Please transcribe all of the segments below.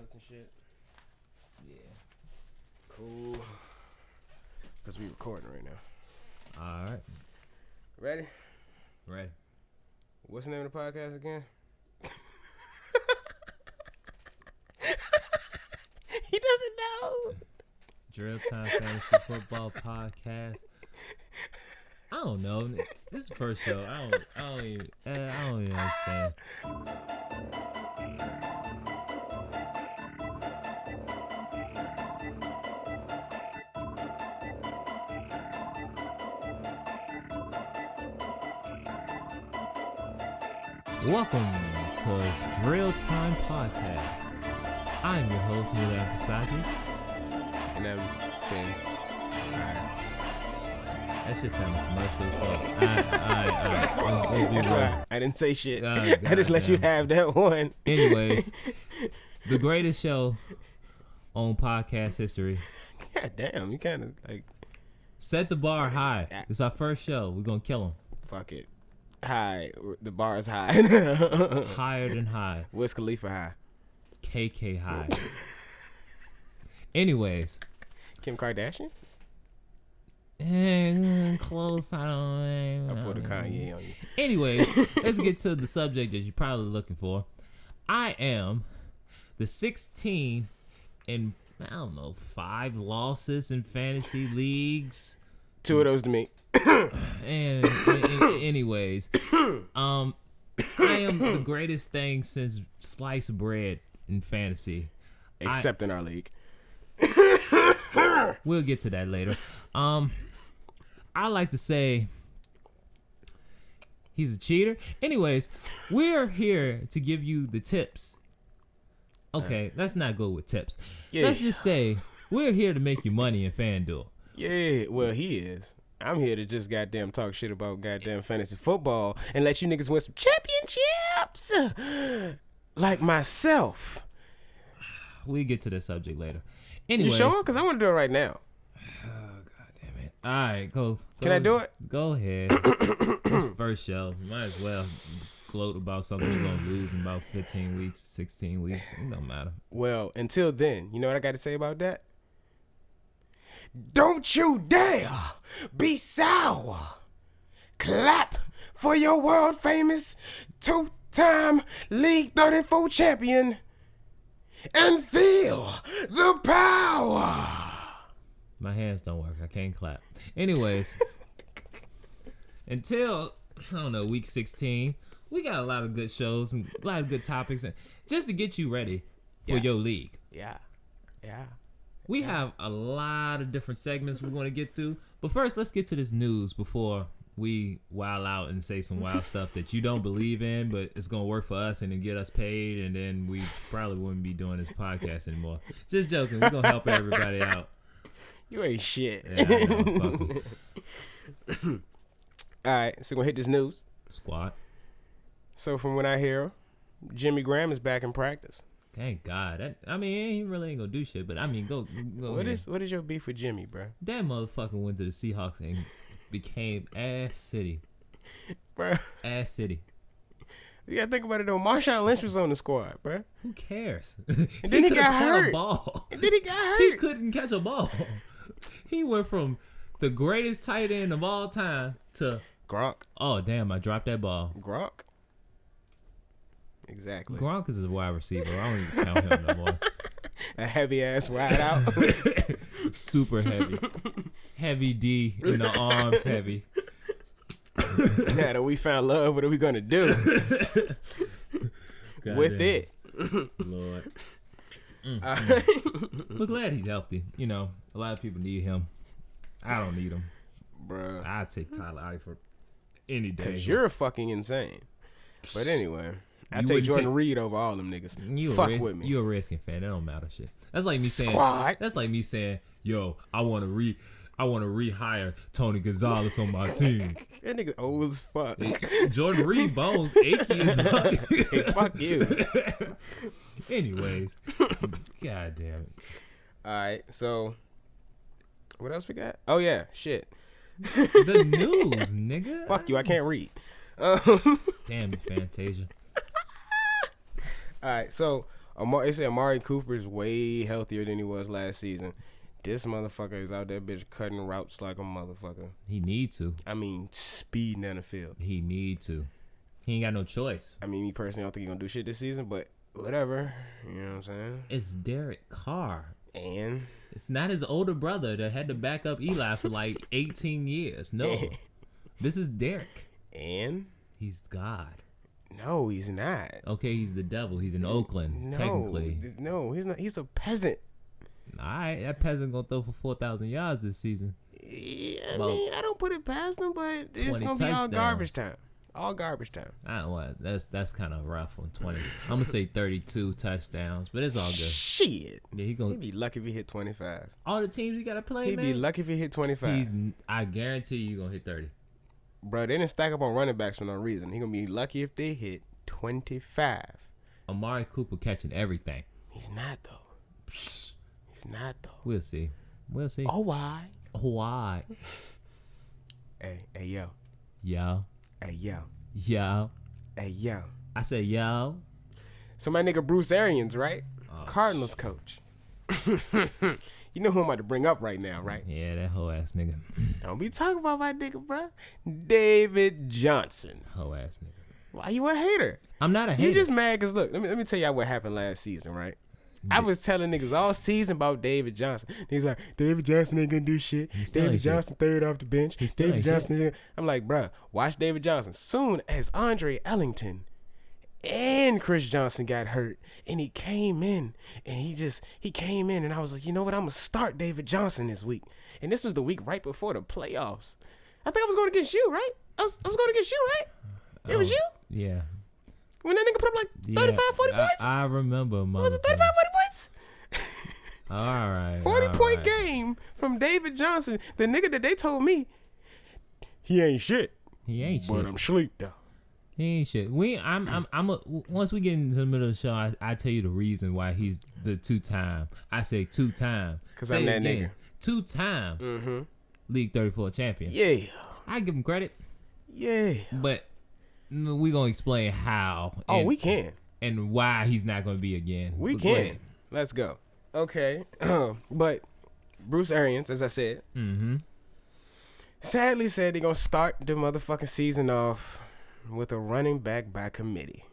notes and shit? Yeah. Cool. Because we recording right now. All right. Ready? Ready. What's the name of the podcast again? He doesn't know. Drill Time Fantasy Football Podcast. I don't know. This is the first show. I don't even understand. Welcome to Drill Time Podcast. I'm your host, Mooli Versace. And I'm Finn. That shit sounded commercial as fuck. Let's be real. I didn't say shit. Oh, I just let you have that one. Anyways, the greatest show on podcast history. God damn, you kind of like... Set the bar high. It's our first show. We're going to kill them. Fuck it. High. The bar is high. Higher than high. Wiz Khalifa high. KK high. Anyways. Kim Kardashian? Close. I put a Kanye on you. Anyways, let's get to the subject that you're probably looking for. I am the 16 in, 5 losses in fantasy leagues. 2 of those to me. And anyways, I am the greatest thing since sliced bread in fantasy. Except in our league. We'll get to that later. I like to say he's a cheater. Anyways, we're here to give you the tips. Okay, let's not go with tips. Yeah. Let's just say we're here to make you money in FanDuel. Yeah, well, he is. I'm here to just goddamn talk shit about goddamn fantasy football and let you niggas win some championships. Like myself. We'll get to this subject later. Anyways, you sure? Because I want to do it right now. Oh, God damn it. All right, go. Can I do it? Go ahead. This first show. Might as well gloat about something we're going to lose in about 15 weeks, 16 weeks. It don't matter. Well, until then, you know what I got to say about that? Don't you dare be sour. Clap for your world famous 2-time League 34 champion and feel the power. My hands don't work. I can't clap. Anyways, until, week 16, we got a lot of good shows and a lot of good topics and just to get you ready for your league. Yeah. We have a lot of different segments we want to get through. But first, let's get to this news before we wild out and say some wild stuff that you don't believe in, but it's going to work for us and then get us paid, and then we probably wouldn't be doing this podcast anymore. Just joking. We're going to help everybody out. You ain't shit. Yeah, I know, fuck it. All right, so we're going to hit this news. Squad. So from what I hear, Jimmy Graham is back in practice. Thank God. He really ain't gonna do shit. But go. What is your beef with Jimmy, bro? That motherfucker went to the Seahawks and became ass city, bro. Ass city. You gotta think about it though. Marshawn Lynch was on the squad, bro. Who cares? And then he got hurt. He couldn't catch a ball. He went from the greatest tight end of all time to Gronk. Oh damn! I dropped that ball. Gronk. Exactly. Gronk is a wide receiver. I don't even count him no more. A heavy ass wide out. Super heavy. Heavy D in the arms heavy. Now that we found love, what are we going to do with it? Lord. We're glad he's healthy. A lot of people need him. I don't need him. Bruh. I'd take Tyler Eifert any day. Because you're fucking insane. But anyway. I take Jordan Reed over all them niggas. With me. You a Redskin fan. That don't matter shit. That's like me saying. Squad. That's like me saying, yo, I want to rehire Tony Gonzalez on my team. That nigga old as fuck. Jordan Reed bones achy as fuck. Hey, fuck you. Anyways, god damn it. All right, so what else we got? Oh yeah, shit. The news, nigga. Fuck you. I can't read. Damn you, Fantasia. All right, so They say Amari Cooper is way healthier than he was last season. This motherfucker is out there, bitch, cutting routes like a motherfucker. He need to. I mean, speeding down the field. He need to. He ain't got no choice. I mean, me personally, I don't think he's going to do shit this season, but whatever. You know what I'm saying? It's Derek Carr. And? It's not his older brother that had to back up Eli for like 18 years. No. This is Derek. And? He's God. No, he's not. Okay, he's the devil. He's in Oakland, technically. No, he's not. He's a peasant. All right, that peasant going to throw for 4,000 yards this season. Yeah, I mean, I don't put it past him, but it's going to be all garbage time. All garbage time. That's kind of rough on 20. I'm going to say 32 touchdowns, but it's all good. Shit. Yeah, he'd be lucky if he hit 25. All the teams he got to play, He'd be lucky if he hit 25. I guarantee you going to hit 30. Bro, they didn't stack up on running backs for no reason. He going to be lucky if they hit 25. Amari Cooper catching everything. He's not, though. He's not, though. We'll see. Oh, why? Hey, yo. Yo. Hey, yo. Yo. Hey, yo. I said yo. So my nigga Bruce Arians, right? Oh, Cardinals coach. You know who I'm about to bring up right now, right? Yeah, that hoe ass nigga. Don't be talking about my nigga, bro. David Johnson. Hoe ass nigga. Why you a hater? I'm not a hater. You just mad because, look, let me tell y'all what happened last season, right? I was telling niggas all season about David Johnson. He's like, David Johnson ain't gonna do shit. David Johnson third off the bench. David Johnson. I'm like, bruh, watch David Johnson. Soon as Andre Ellington and Chris Johnson got hurt, and he came in, and he came in, and I was like, you know what? I'm gonna start David Johnson this week. And this was the week right before the playoffs. I think I was going against you, right? I was going against you, right? It was you? Yeah. When that nigga put up like 35, 40 points? I remember. Was it 35, 40 points? All right. 40-point game from David Johnson. The nigga that they told me, he ain't shit. But I'm sleep, though. He ain't shit. Once we get into the middle of the show, I tell you the reason why he's the two-time. I say two-time. Because I'm that nigga. Two-time League 34 champion. Yeah. I give him credit. Yeah. But we gonna explain how. We can. And why he's not gonna be again. We can. Let's go. Okay. But Bruce Arians, as I said, sadly said they're gonna start the motherfucking season off with a running back by committee.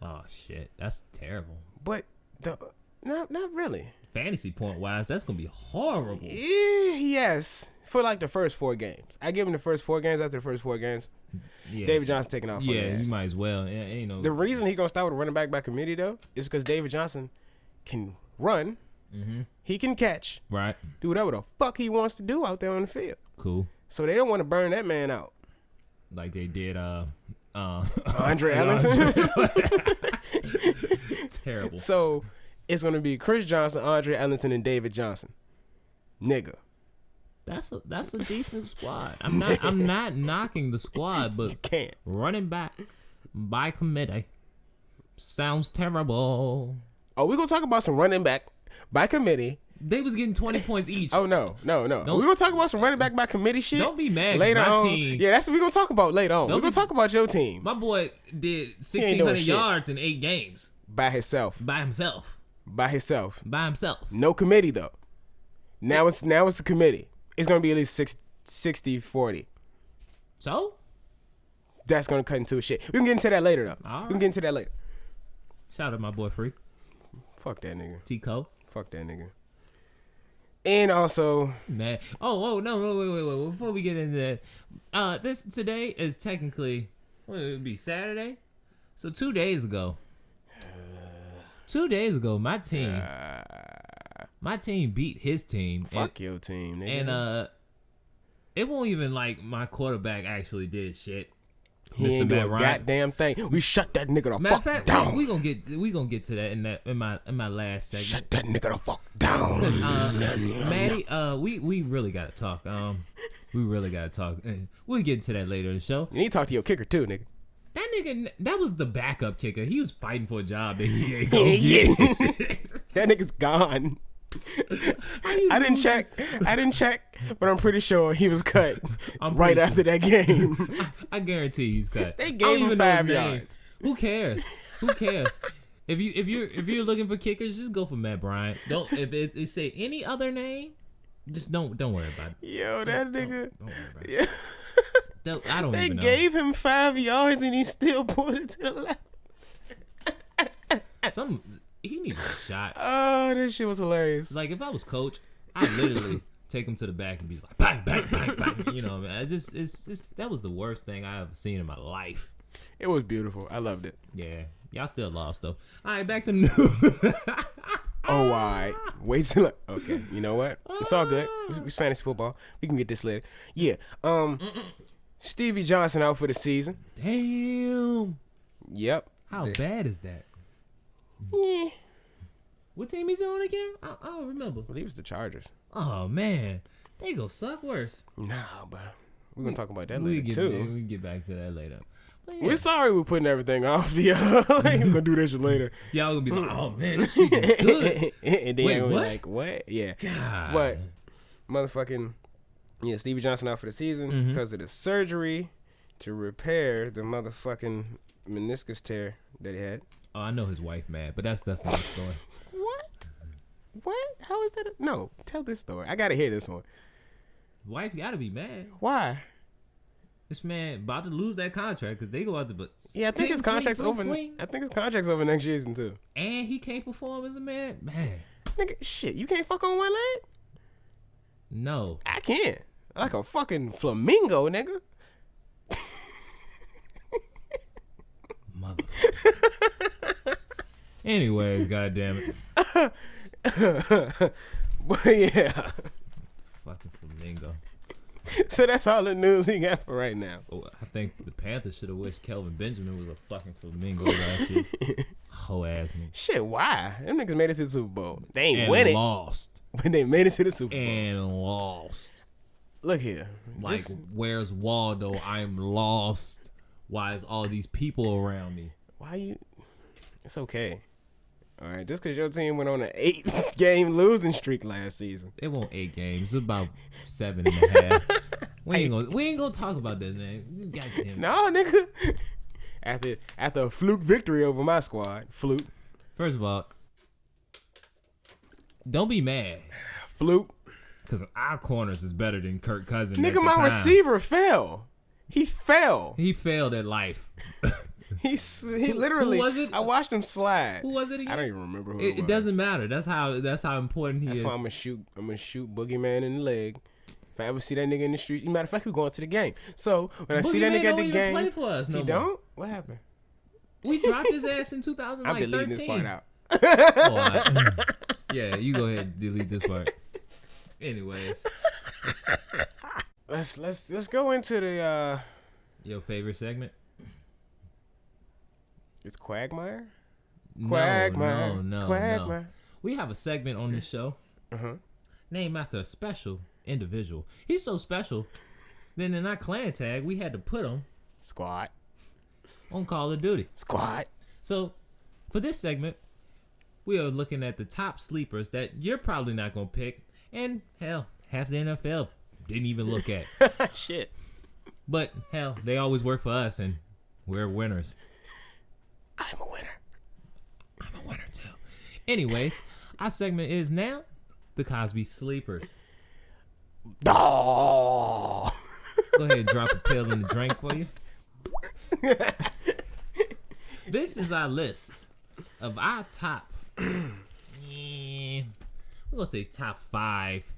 Oh shit, that's terrible. But not really. Fantasy point wise, that's gonna be horrible. Yes. For like the first 4 games. I give him the first 4 games. After the first 4 games, David Johnson taking off. Yeah, you might as well. Ain't no. The reason he gonna start with a running back by committee though is because David Johnson can run, he can catch, right? Do whatever the fuck he wants to do out there on the field. Cool. So they don't want to burn that man out like they did. Andre Ellington. Terrible. So it's gonna be Chris Johnson, Andre Ellington, and David Johnson. Nigga. That's a decent squad. I'm not knocking the squad, but you can't. Running back by committee sounds terrible. Oh, we're gonna talk about some running back by committee. They was getting 20 points each. Oh no. We're gonna talk about some running back by committee shit. Don't be mad. Later my on. Team. Yeah, that's what we're gonna talk about later on. We're gonna talk about your team. My boy did 1,600 yards in 8 games. By himself. No committee though. Now it's a committee. It's going to be at least 60-40. So? That's going to cut into a shit. We can get into that later, though. Right. We can get into that later. Shout out my boy Free. Fuck that nigga. Tico. Fuck that nigga. And also... Man. Oh, no, wait. Before we get into that, this today is technically, it would be Saturday? So 2 days ago. 2 days ago, my team beat his team. Fuck your team, nigga. And it won't even like my quarterback actually did shit. He ain't do a goddamn thing. We shut that nigga the fuck down. We gonna get to that in my last segment. Shut that nigga the fuck down. Because Maddie, we really gotta talk. We really gotta talk. We'll get into that later in the show. You need to talk to your kicker too, nigga. That nigga, that was the backup kicker. He was fighting for a job that he ain't gonna get. That nigga's gone. I didn't check, but I'm pretty sure he was cut right after that game. I guarantee he's cut. They gave him 5 yards. Who cares? If you're looking for kickers, just go for Matt Bryant. Don't if it say any other name, just don't worry about it. Yo, that nigga. Don't worry about it. Yeah. I don't even know. They gave him 5 yards and he still pulled it to the left. He needs a shot. Oh, this shit was hilarious. Like if I was coach, I'd literally take him to the back and be like, bang, bang, bang, bang. You know, man. It's just that was the worst thing I ever seen in my life. It was beautiful. I loved it. Yeah, y'all still lost though. All right, back to the news. Oh, all right. Wait till okay. You know what? It's all good. It's fantasy football. We can get this later. Yeah. Stevie Johnson out for the season. Damn. Yep. How bad is that? Yeah. What team he's on again? I don't remember. I believe it's the Chargers. Oh man, they go suck worse. Nah, bro. We're gonna talk about that later too. We can get back to that later. Yeah. We're sorry we're putting everything off the we're gonna do this later. Y'all gonna be like, oh man, this shit is good. And then wait, we're what? like, what? Yeah. God. But motherfucking Stevie Johnson out for the season because of the surgery to repair the motherfucking meniscus tear that he had. Oh, I know his wife mad, but that's another story. What? How is that? No, tell this story. I gotta hear this one. Wife gotta be mad. Why? This man about to lose that contract because they go out to. But yeah, I think his contract's over. I think his contract's over next season too. And he can't perform as a man. Nigga, shit, you can't fuck on one leg? No, I can. Like a fucking flamingo, nigga. Motherfucker. Anyways, goddamn it. But yeah. Fucking flamingo. So that's all the news we got for right now. Oh, I think the Panthers should have wished Kelvin Benjamin was a fucking flamingo last year. Whole ass nigga. Shit, why? Them niggas made it to the Super Bowl. They ain't win it. Lost. But they made it to the Super Bowl. And lost. Look here. Like, where's Waldo? I'm lost. Why is all these people around me? Why you? It's okay. All right, just because your team went on an 8-game losing streak last season. It won't 8 games. It was about 7.5. We ain't gonna talk about this, man. Goddamn. No, nigga. After a fluke victory over my squad, fluke. First of all, don't be mad. Fluke. Because our corners is better than Kirk Cousins. Nigga, my receiver fell. He fell. He failed at life. He literally. Who was it? I watched him slide. Who was it again? I don't even remember who it was. It doesn't matter. That's how important he is. That's why I'm gonna shoot Boogeyman in the leg. If I ever see that nigga in the street, matter of fact, we going to the game. So when I see that nigga at the game, play for us no he more. don't. What happened? We dropped his ass in 2013. I'm deleting this part out. Yeah, you go ahead and delete this part. Anyways, let's go into the your favorite segment. It's Quagmire? No. Quagmire. We have a segment on this show named after a special individual. He's so special, then in our clan tag, we had to put him Squad on Call of Duty. Squad. So, for this segment, we are looking at the top sleepers that you're probably not going to pick, and hell, half the NFL didn't even look at. Shit. But hell, they always work for us, and we're winners. I'm a winner. I'm a winner too. Anyways, our segment is now the Cosby Sleepers. Oh. Go ahead and drop a pill in the drink for you. This is our list of our top, we're going to say top 5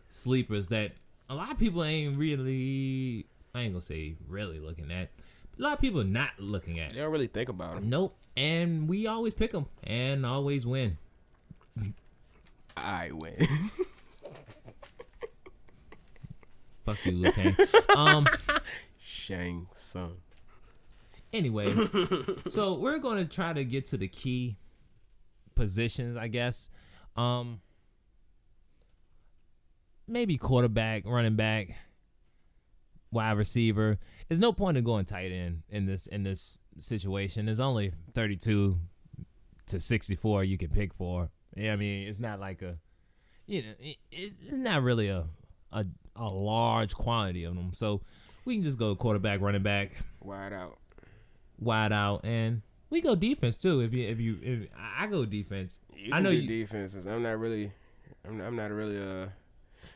sleepers that a lot of people ain't really, I ain't going to say really looking at. A lot of people are not looking at. They don't really think about them. Nope. And we always pick them and always win. I win. Fuck you, Liu Kang. Shang Tsung. Anyways, so we're going to try to get to the key positions, I guess. Maybe quarterback, running back, wide receiver. There's no point in going tight end in this situation. There's only 32 to 64 you can pick for. Yeah, I mean, it's not like it's not really a large quantity of them. So we can just go quarterback, running back, wide out, and We go defense too. If I go defense. I know you defenses. I'm not really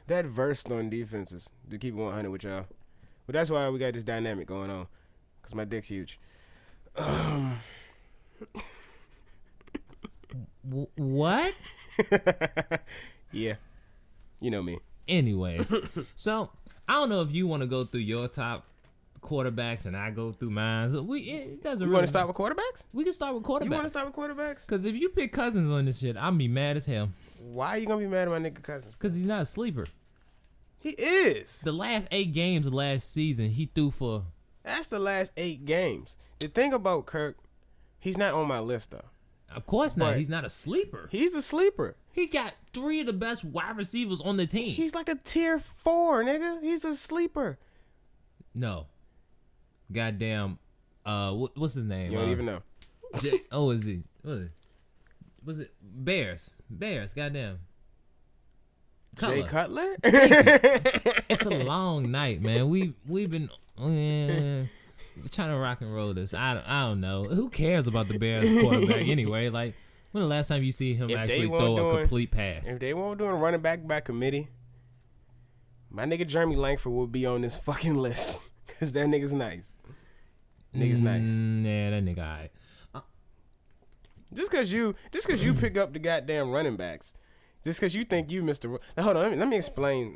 that versed on defenses to keep it 100 with y'all. But that's why we got this dynamic going on. Cause my dick's huge. What? Yeah, you know me. Anyways, so I don't know if you want to go through your top quarterbacks and I go through mine. So it doesn't. You want to start with quarterbacks? We can start with quarterbacks. You want to start with quarterbacks? Because if you pick Cousins on this shit, I'm be mad as hell. Why are you gonna be mad at my nigga Cousins? Because he's not a sleeper. He is. The last 8 games of last season, he threw for. That's the last 8 games. The thing about Kirk, he's not on my list though. Of course not. He's not a sleeper. He's a sleeper. He got 3 of the best wide receivers on the team. He's like a tier 4, nigga. He's a sleeper. No. Goddamn. What's his name? You don't even know. Is he? What is it? Was it Bears? Goddamn. Jay Cutler? It's a long night, man. We've been trying to rock and roll this. I don't know. Who cares about the Bears quarterback anyway? Like, when the last time you see him actually throw a complete pass? If they won't do a running back by committee, my nigga Jeremy Langford will be on this fucking list. Because that nigga's nice. Nigga's nice. Yeah, that nigga alright. Just cause you pick up the goddamn running backs. Just because you think you Mr. Now, hold on, let me explain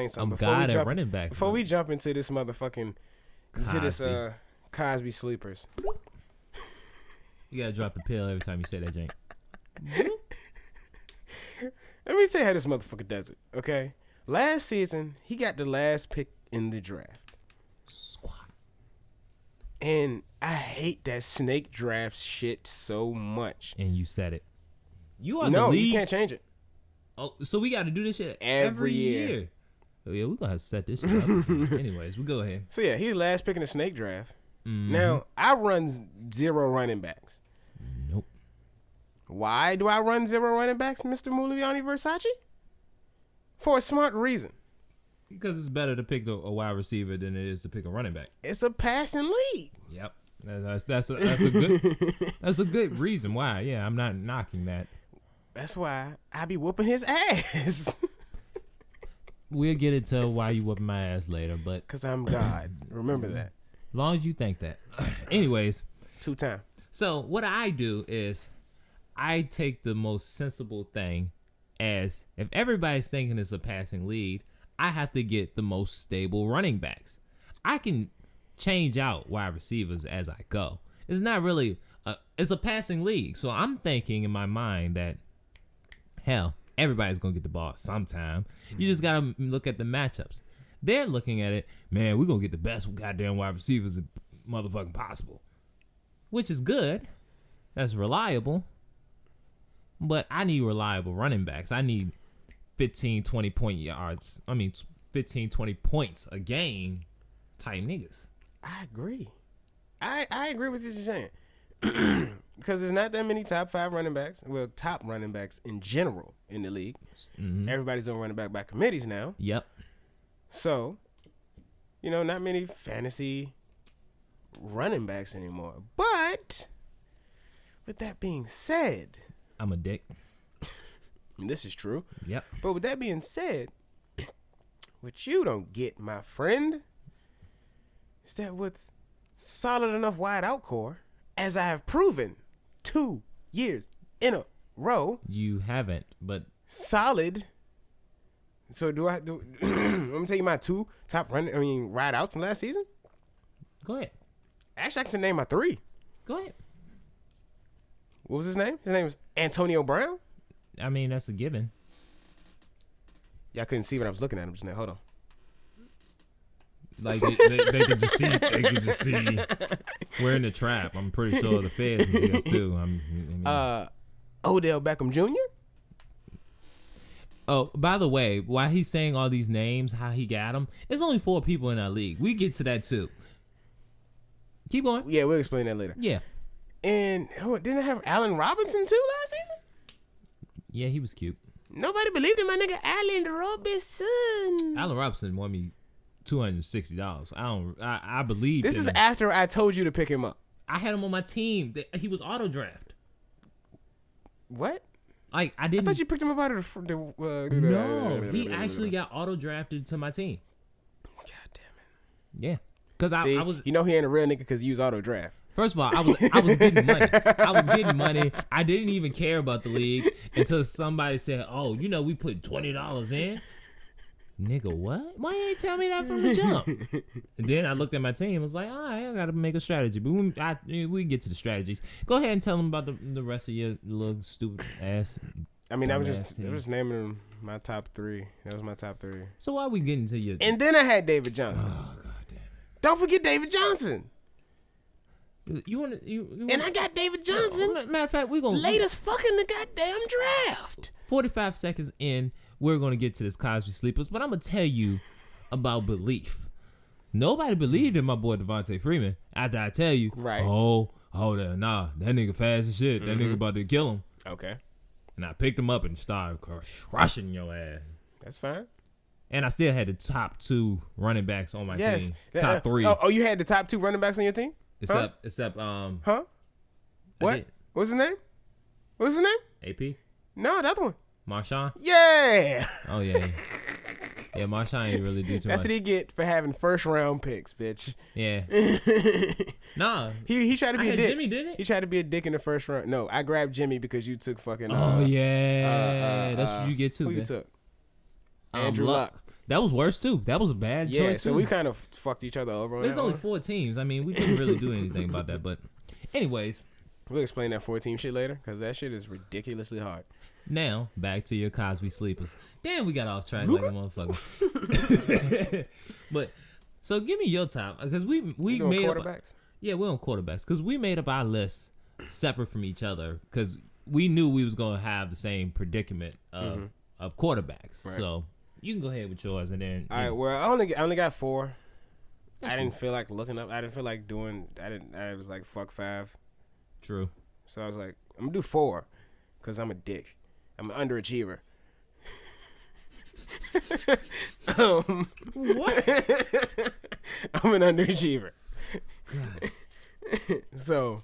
something. I'm God at running backs. Before we jump into this motherfucking, into this Cosby sleepers. You gotta drop the pill every time you say that, Jane. Let me tell you how this motherfucker does it, okay? Last season, he got the last pick in the draft. Squad. And I hate that snake draft shit so much. And you said it. You are the lead. You can't change it. Oh, so we got to do this shit every year. Oh, yeah, we're going to have to set this shit up. Anyways, we go ahead. So, yeah, he's last pick in the snake draft. Mm-hmm. Now, I run 0 running backs. Nope. Why do I run 0 running backs, Mr. Mooliany Versace? For a smart reason. Because it's better to pick a wide receiver than it is to pick a running back. It's a passing league. Yep. That's a good reason why. Yeah, I'm not knocking that. That's why I be whooping his ass. We'll get into why you whooping my ass later, but because I'm God. Remember that. As long as you think that. Anyways. 2 times. So what I do is I take the most sensible thing as if everybody's thinking it's a passing lead, I have to get the most stable running backs. I can change out wide receivers as I go. It's not really it's a passing league. So I'm thinking in my mind that hell, everybody's going to get the ball sometime. You just got to look at the matchups. They're looking at it, man, we're going to get the best goddamn wide receivers motherfucking possible. Which is good. That's reliable. But I need reliable running backs. I need 15, 20 point yards. 15, 20 points a game type niggas. I agree. I agree with what you're saying. Because there's not that many top 5 running backs. Well, top running backs in general in the league. Mm-hmm. Everybody's doing running back by committees now. Yep. So, not many fantasy running backs anymore. But, with that being said. I'm a dick. This is true. Yep. But with that being said, what you don't get, my friend, is that with solid enough wide out core, as I have proven 2 years in a row. You haven't, but solid. So let me tell you my 2 top ride outs from last season. Go ahead. Actually, I can name my 3. Go ahead. What was his name? His name was Antonio Brown. That's a given. Y'all couldn't see what I was looking at him just now. Hold on. Like they could just see. They could just see. We're in the trap. I'm pretty sure the feds can see us too. Odell Beckham Jr. Oh, by the way, while he's saying all these names, how he got them, there's only 4 people in our league. We get to that too. Keep going. Yeah, we'll explain that later. Yeah. And didn't I have Allen Robinson too last season? Yeah, he was cute. Nobody believed in my nigga Allen Robinson. Allen Robinson won me $260. I believe this is after I told you to pick him up. I had him on my team. He was auto draft. What? Like I didn't. I thought you picked him up out of No, he actually got auto drafted to my team. God damn it. Yeah, because I was. You know he ain't a real nigga because he used auto draft. First of all, I was getting money. I was getting money. I didn't even care about the league until somebody said, "Oh, you know, we put $20 in." Nigga, what? Why you ain't tell me that from the jump? And then I looked at my team. I was like, all right, I got to make a strategy. But we get to the strategies. Go ahead and tell them about the rest of your little stupid ass. I mean, I was just naming them my top 3. That was my top 3. So why are we getting to your... And then I had David Johnson. Oh, God damn it. Don't forget David Johnson. You want to... And I got David Johnson. Matter of fact, we're going to... Latest fucking the goddamn draft. 45 seconds in, we're going to get to this Cosby Sleepers, but I'm going to tell you about belief. Nobody believed in my boy Devontae Freeman after I tell you, right? Oh, that nigga fast as shit. That nigga about to kill him. Okay. And I picked him up and started crushing your ass. That's fine. And I still had the top 2 running backs on my team. Top 3. Oh, you had the top 2 running backs on your team? Except Huh? What? What's his name? What's his name? AP? No, the other one. Marshawn? Yeah. Oh, yeah. Yeah, Marshawn ain't really do too much. That's what he get for having first round picks, bitch. Yeah. Nah. He tried to be a dick. Jimmy, didn't it? He tried to be a dick in the first round. No, I grabbed Jimmy because you took fucking. That's what you get too. Who man. You took? Andrew Luck. That was worse too. That was a bad choice. Yeah, so too. we kind of fucked each other over. There's only 4 teams. I mean, we couldn't really do anything about that. But, anyways, we'll explain that 4-team shit later because that shit is ridiculously hard. Now, back to your Cosby Sleepers. Damn, we got off track like a motherfucker. But, so give me your top. Because we made quarterbacks? We're on quarterbacks. Because we made up our list separate from each other. Because we knew we was going to have the same predicament of quarterbacks. Right. So, you can go ahead with yours. And then... All right, well, I only got 4. I didn't feel like looking up. I didn't feel like doing... I was like, fuck 5. True. So, I was like, I'm going to do 4. Because I'm a dick. I'm an underachiever. What? I'm an underachiever. God. So,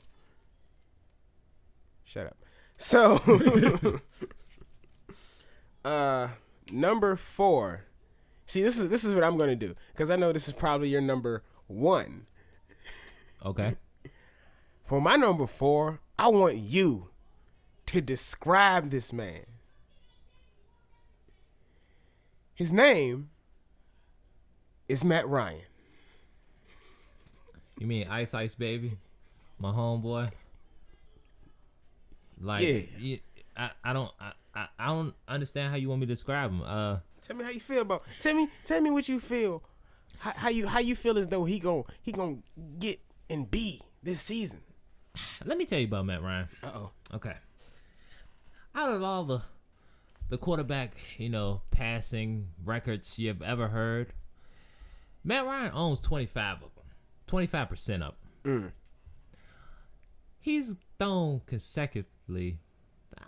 shut up. So, number 4. See, this is what I'm gonna do because I know this is probably your number 1. Okay. For my number 4, I want you to describe this man. His name is Matt Ryan. You mean Ice Ice Baby? My homeboy? Like, yeah. I don't understand how you want me to describe him. Tell me how you feel about. Tell me what you feel. How you feel as though he gon' get and be this season. Let me tell you about Matt Ryan. Uh-oh. Okay. Out of all the quarterback, passing records you've ever heard, Matt Ryan owns 25 of them. 25% of them. He's thrown consecutively,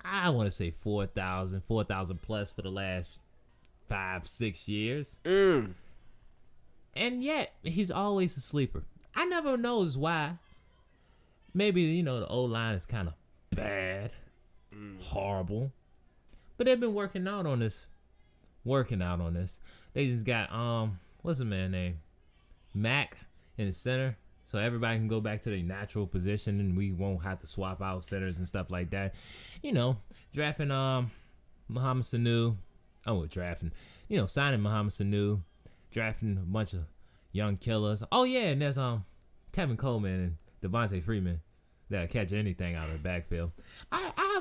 I want to say 4,000 plus for the last 5-6 years. And yet, he's always a sleeper. I never knows why. Maybe, the O-line is kind of bad. Horrible. But they've been working out on this. They just got what's the man's name? Mac in the center. So everybody can go back to their natural position and we won't have to swap out centers and stuff like that. Drafting Mohamed Sanu. Signing Mohamed Sanu, drafting a bunch of young killers. Oh yeah, and there's Tevin Coleman and Devontae Freeman that'll catch anything out of the backfield. I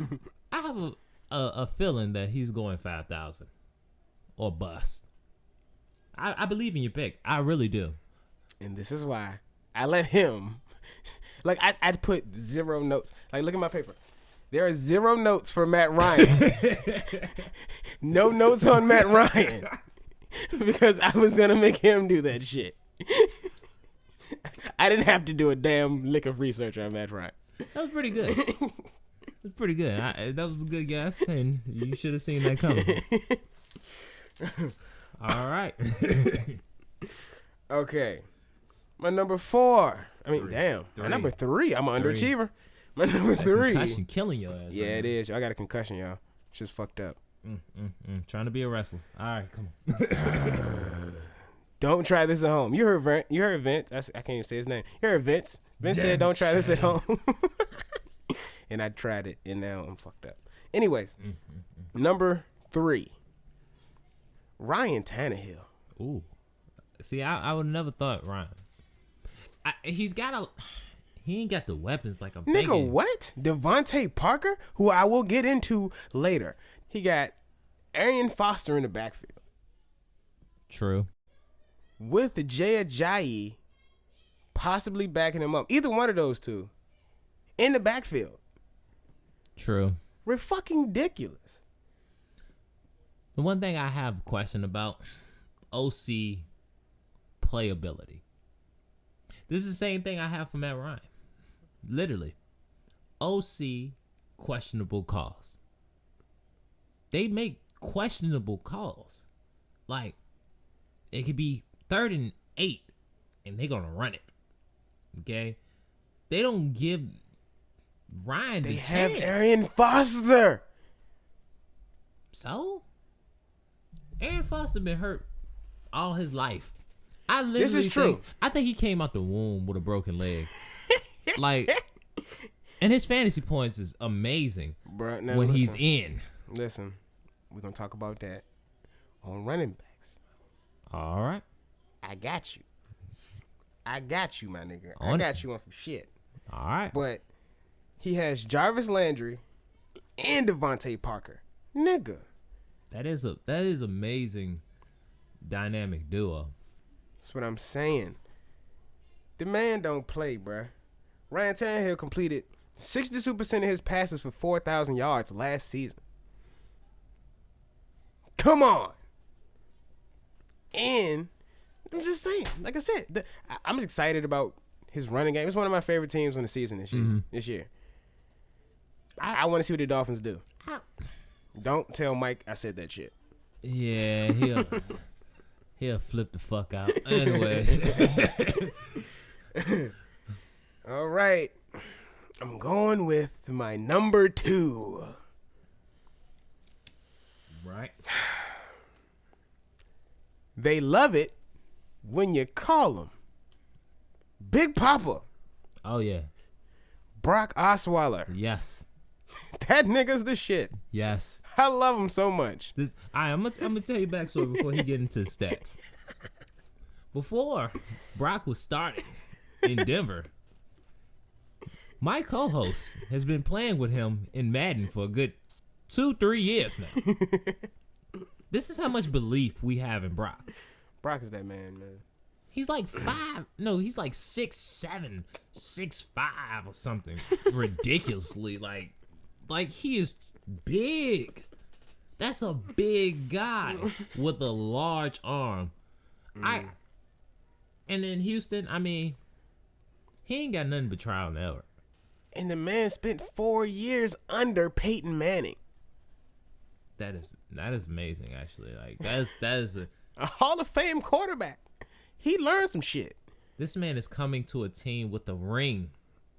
have a feeling that he's going 5,000 or bust. I believe in your pick. I really do. And this is why I let him. Like I'd put 0 notes. Like look at my paper. There are 0 notes for Matt Ryan. No notes on Matt Ryan. Because I was gonna make him do that shit. I didn't have to do a damn lick of research on Matt Ryan. That was pretty good. That was a good guess, and you should have seen that coming. All right. Okay. My number 4. I mean, Three. damn. Three. My number 3. I'm an Three. underachiever. My number That 3. concussion killing your ass. Yeah, man. it is. I got a concussion, y'all. It's just fucked up. Trying to be a wrestler. All right, come on. Don't try this at home. You heard Vince. I can't even say his name. You heard Vince. Vince said, "Don't try this at home." And I tried it, and now I'm fucked up. Anyways, number 3. Ryan Tannehill. Ooh, see, I would never thought Ryan. He ain't got the weapons like I'm Nigga, thinking. what? Devontae Parker, who I will get into later. He got Arian Foster in the backfield. True. With Jay Ajayi possibly backing him up. Either one of those two. In the backfield. True. We're fucking ridiculous. The one thing I have a question about, OC playability. This is the same thing I have for Matt Ryan. Literally. OC questionable calls. They make questionable calls. Like, it could be 3rd and 8, and they're going to run it. Okay? They don't give Ryan the chance. They have Arian Foster. So? Arian Foster been hurt all his life. This is true. I think he came out the womb with a broken leg. And his fantasy points is amazing. Bruh, now when listen, he's in. Listen, we're going to talk about that on running backs. All right. I got you. I got you, my nigga. I got you on some shit. All right. But he has Jarvis Landry and Devontae Parker. Nigga. That is amazing dynamic duo. That's what I'm saying. The man don't play, bruh. Ryan Tannehill completed 62% of his passes for 4,000 yards last season. Come on. And I'm just saying, like I said, I'm excited about his running game. It's one of my favorite teams on the season this year. I want to see what the Dolphins do. Don't tell Mike I said that shit. Yeah, he'll flip the fuck out. Anyways. All right. I'm going with my number 2. Right. They love it when you call him Big Papa. Oh, yeah. Brock Osweiler. Yes. That nigga's the shit. Yes. I love him so much. I'm gonna tell you backstory before he get into stats. Before Brock was starting in Denver, my co-host has been playing with him in Madden for a good 2-3 years now. This is how much belief we have in Brock. Brock is that man. He's like 5. No, he's like 6'7", 6'5", or something ridiculously like he is big. That's a big guy with a large arm. And in Houston, I mean, he ain't got nothing but trial and error. And the man spent 4 years under Peyton Manning. That is amazing, actually. Like that is a Hall of Fame quarterback. He learned some shit. This man is coming to a team with a ring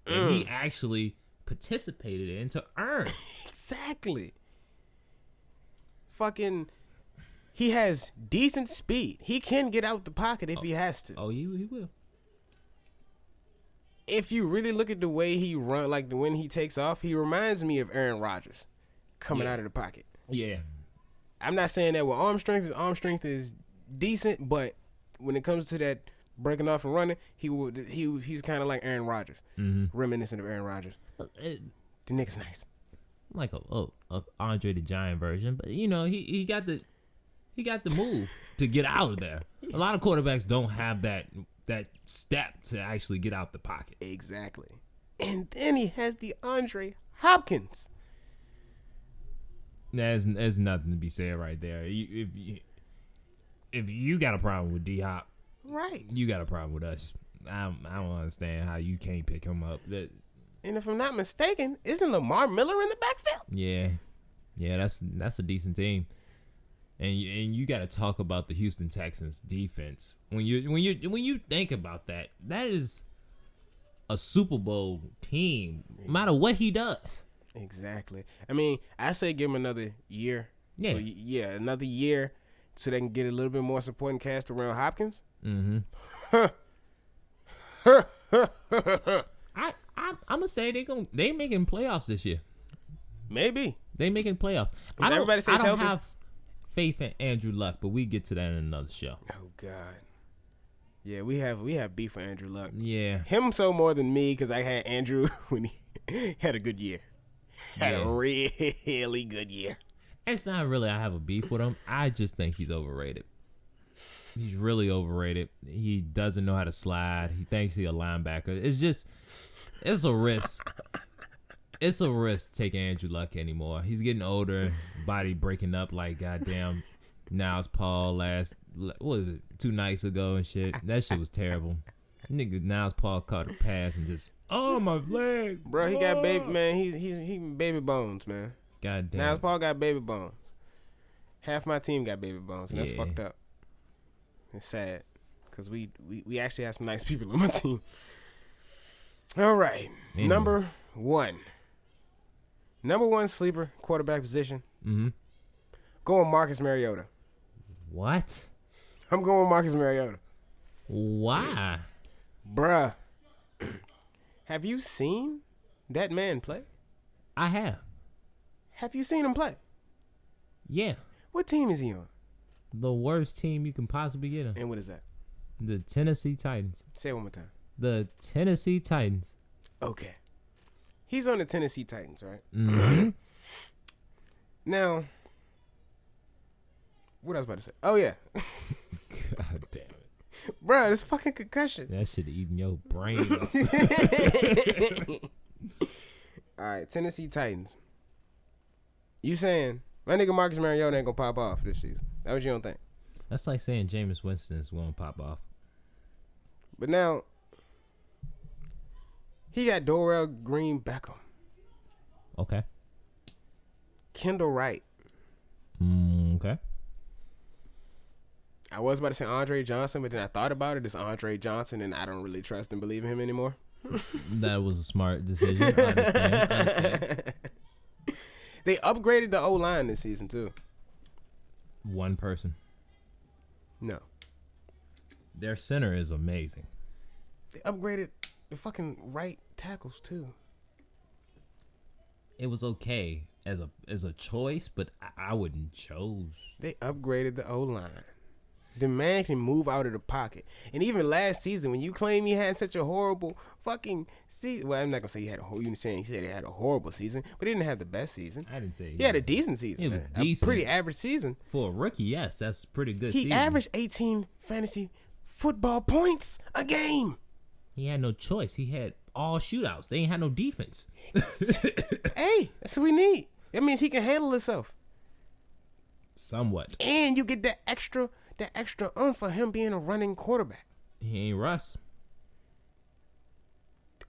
that he actually participated in to earn. Exactly. Fucking, he has decent speed. He can get out the pocket if he has to. Oh, he will. If you really look at the way he run, like when he takes off, he reminds me of Aaron Rodgers coming out of the pocket. Yeah. I'm not saying that with arm strength. His arm strength is decent, but when it comes to that breaking off and running, he's kind of like Aaron Rodgers, reminiscent of Aaron Rodgers. The nigga's nice, like a Andre the Giant version, but you know he got the move to get out of there. A lot of quarterbacks don't have that step to actually get out the pocket. Exactly, and then he has the Andre Hopkins. There's nothing to be said right there. If you got a problem with D-Hop, right, you got a problem with us. I don't understand how you can't pick him up. And if I'm not mistaken, isn't Lamar Miller in the backfield? Yeah, that's a decent team. And you got to talk about the Houston Texans defense. When you think about that, that is a Super Bowl team, no matter what he does. Exactly. I mean, I say give him another year. Yeah. So, another year so they can get a little bit more supporting cast around Hopkins. Mm-hmm. I'm gonna say they making playoffs this year. Maybe they making playoffs. I don't have faith in Andrew Luck, but we get to that in another show. Oh God. Yeah, we have beef with Andrew Luck. Yeah, him so more than me because I had Andrew when he had a good year. Had a really good year. It's not really I have a beef with him. I just think he's overrated. He's really overrated. He doesn't know how to slide. He thinks he's a linebacker. It's a risk. It's a risk taking Andrew Luck anymore. He's getting older, body breaking up like goddamn Niles Paul what was it, 2 nights ago and shit. That shit was terrible. Nigga, Niles Paul caught a pass and just, oh, my leg. Bro, he got baby, man. He baby bones, man. Goddamn. Niles Paul got baby bones. Half my team got baby bones, and that's fucked up. It's sad because we actually have some nice people on my team. All right, anyway. Number one sleeper quarterback position. Mm-hmm. Going Marcus Mariota. What? I'm going Marcus Mariota. Why? Bruh, have you seen that man play? I have. Have you seen him play? Yeah. What team is he on? The worst team you can possibly get him. And what is that? The Tennessee Titans. Say it one more time. The Tennessee Titans. Okay. He's on the Tennessee Titans, right? Mm-hmm. Now, what I was about to say? Oh, yeah. God damn it. Bro, this fucking concussion. That shit eating your brain. All right, Tennessee Titans. You saying my nigga Marcus Mariota ain't gonna pop off this season? That what you don't think? That's like saying Jameis Winston is gonna pop off. But now, he got Dorrell Green Beckham. Okay. Kendall Wright. Okay. I was about to say Andre Johnson, but then I thought about it. It's Andre Johnson, and I don't really trust and believe in him anymore. That was a smart decision. I understand. They upgraded the O-line this season, too. One person. No. Their center is amazing. They upgraded the fucking right tackles, too. It was okay as a choice, but I wouldn't chose. They upgraded the O-line. The man can move out of the pocket. And even last season, when you claim he had such a horrible fucking season. Well, I'm not going to say he had he said he had a horrible season, but he didn't have the best season. I didn't say he had a decent season. It was decent. A pretty average season. For a rookie, yes, that's pretty good He season. averaged 18 fantasy football points a game. He had no choice. He had all shootouts. They ain't had no defense. Hey, that's what we need. That means he can handle himself. Somewhat. And you get that extra oomph for him being a running quarterback. He ain't Russ.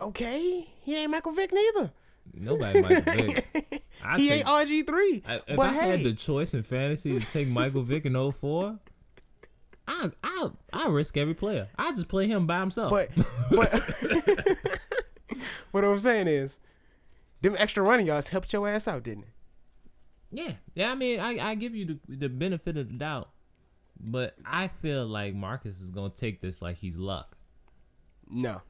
Okay. He ain't Michael Vick neither. Nobody Michael Vick. He ain't RG3. If I had the choice in fantasy to take Michael Vick in 04, I risk every player. I just play him by himself. But what I'm saying is, them extra running yards helped your ass out, didn't it? Yeah. I mean, I give you the benefit of the doubt, but I feel like Marcus is gonna take this like he's Luck. No,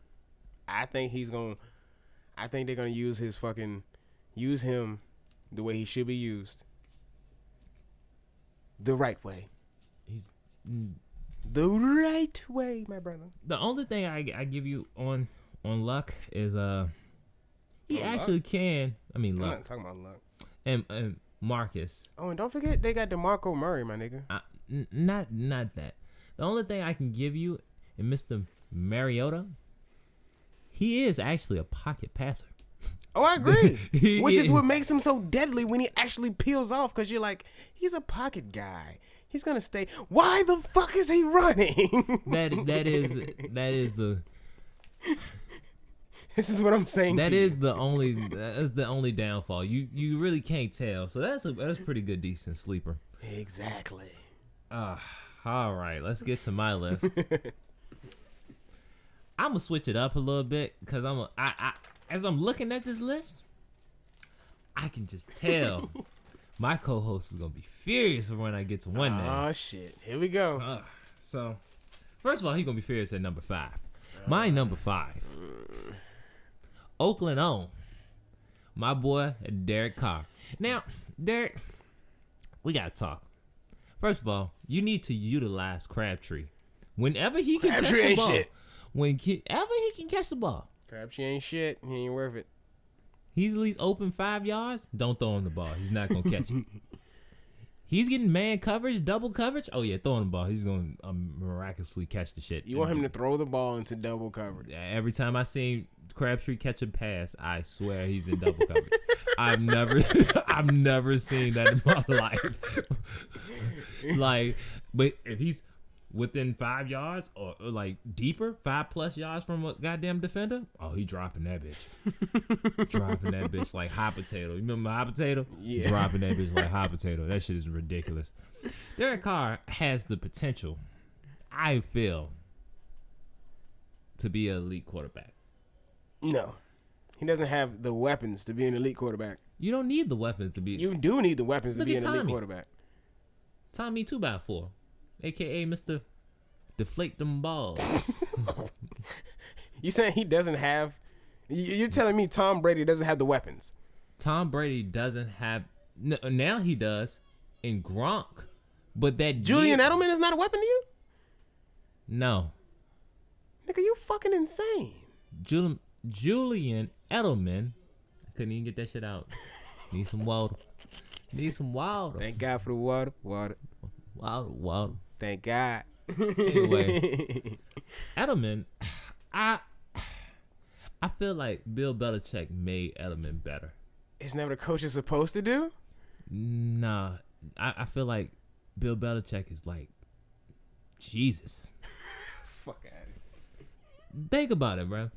I think they're gonna use him the way he should be used. The right way. He's the right way, my brother. The only thing I give you on Luck is he actually Luck? Can. I mean, Luck. I'm not talking about Luck. And Marcus. Oh, and don't forget they got DeMarco Murray, my nigga. Not that. The only thing I can give you in Mr. Mariota, he is actually a pocket passer. Oh, I agree. Which is what makes him so deadly when he actually peels off, because you're like, he's a pocket guy. He's gonna stay. Why the fuck is he running? that is the. This is what I'm saying. That is the only downfall. You really can't tell. So that's a pretty good decent sleeper. Exactly. All right, let's get to my list. I'm gonna switch it up a little bit because as I'm looking at this list, I can just tell my co-host is gonna be furious when I get to one name. Oh shit! Here we go. So, first of all, he's gonna be furious at number 5. My number 5, Oakland own, my boy Derek Carr. Now, Derek, we gotta talk. First of all, you need to utilize Crabtree whenever he can catch the ball. Shit. Whenever he can catch the ball. Crabtree ain't shit. He ain't worth it. He's at least open 5 yards. Don't throw him the ball. He's not gonna catch it. He's getting man coverage, double coverage. Oh yeah, throw him the ball. He's gonna miraculously catch the shit. You want him to throw the ball into double coverage. Every time I see Crabtree catch a pass, I swear he's in double coverage. I've never seen that in my life. Like, but if he's within 5 yards or like deeper, 5+ yards from a goddamn defender, oh, he dropping that bitch. Dropping that bitch like hot potato. You remember hot potato? Yeah. Dropping that bitch like hot potato. That shit is ridiculous. Derek Carr has the potential, I feel, to be an elite quarterback. No. He doesn't have the weapons to be an elite quarterback. You don't need the weapons to be. You do need the weapons to be an elite quarterback. Tommy 2x4. AKA Mr. Deflate them balls. You saying he doesn't have? You're telling me Tom Brady doesn't have the weapons? Tom Brady doesn't have. Now he does. In Gronk, but that Julian Edelman is not a weapon to you? No. Nigga, you fucking insane. Julian Edelman. I couldn't even get that shit out. Need some water. Thank God for the water. Water. Thank God. Anyways, Edelman, I feel like Bill Belichick made Edelman better. Isn't that what a coach is supposed to do? Nah, I feel like Bill Belichick is like Jesus. Fuck out of here. Think about it, bro.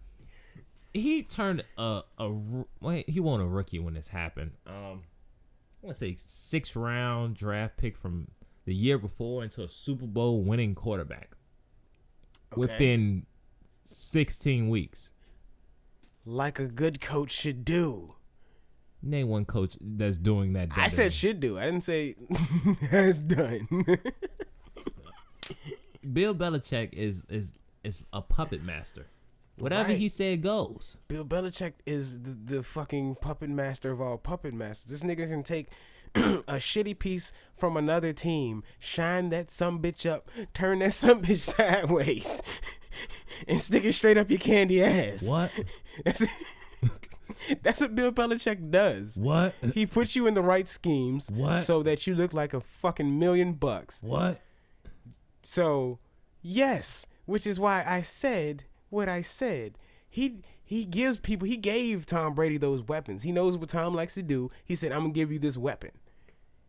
He turned he won a rookie when this happened. I want to say 6th round draft pick from the year before into a Super Bowl winning quarterback within 16 weeks. Like a good coach should do. Name one coach that's doing that. I said should do. I didn't say has done. Bill Belichick is a puppet master. Whatever he said goes. Bill Belichick is the fucking puppet master of all puppet masters. This nigga can take a shitty piece from another team, shine that sumbitch up, turn that sumbitch sideways, and stick it straight up your candy ass. What? That's what Bill Belichick does. What? He puts you in the right schemes so that you look like a fucking $1,000,000. What? So, yes, which is why I said what I said. He gave Tom Brady those weapons. He knows what Tom likes to do. He said, I'm going to give you this weapon.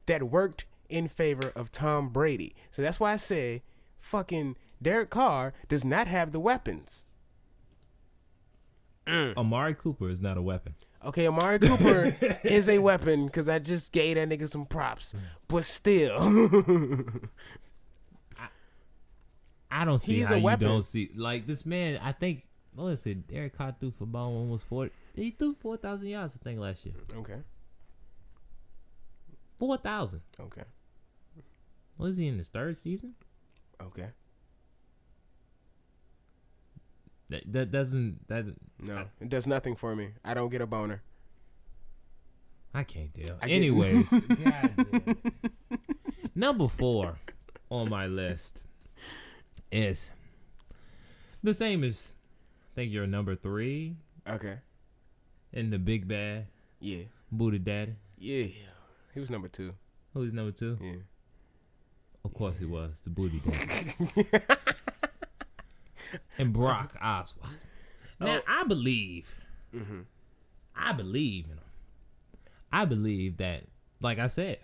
That worked in favor of Tom Brady. So that's why I say fucking Derek Carr does not have the weapons. Amari Cooper is not a weapon. Okay, Amari Cooper is a weapon because I just gave that nigga some props. But still. I don't see how you don't see. Like, this man, I think, what is it? Derek Carr threw for about almost 40. He threw 4,000 yards, I think, last year. Okay. 4,000. Okay. Was he in his 3rd season? Okay. That doesn't. It does nothing for me. I don't get a boner. I can't deal. Anyways. God, number 4 on my list is the same as, I think you're number 3. Okay. In the big bad. Yeah. Booty Daddy. Yeah. He was number 2. Who was number 2? Yeah. Of course he was. The Booty Daddy. And Brock Osweiler. Now, I believe. Mm-hmm. I believe in him. I believe that, like I said,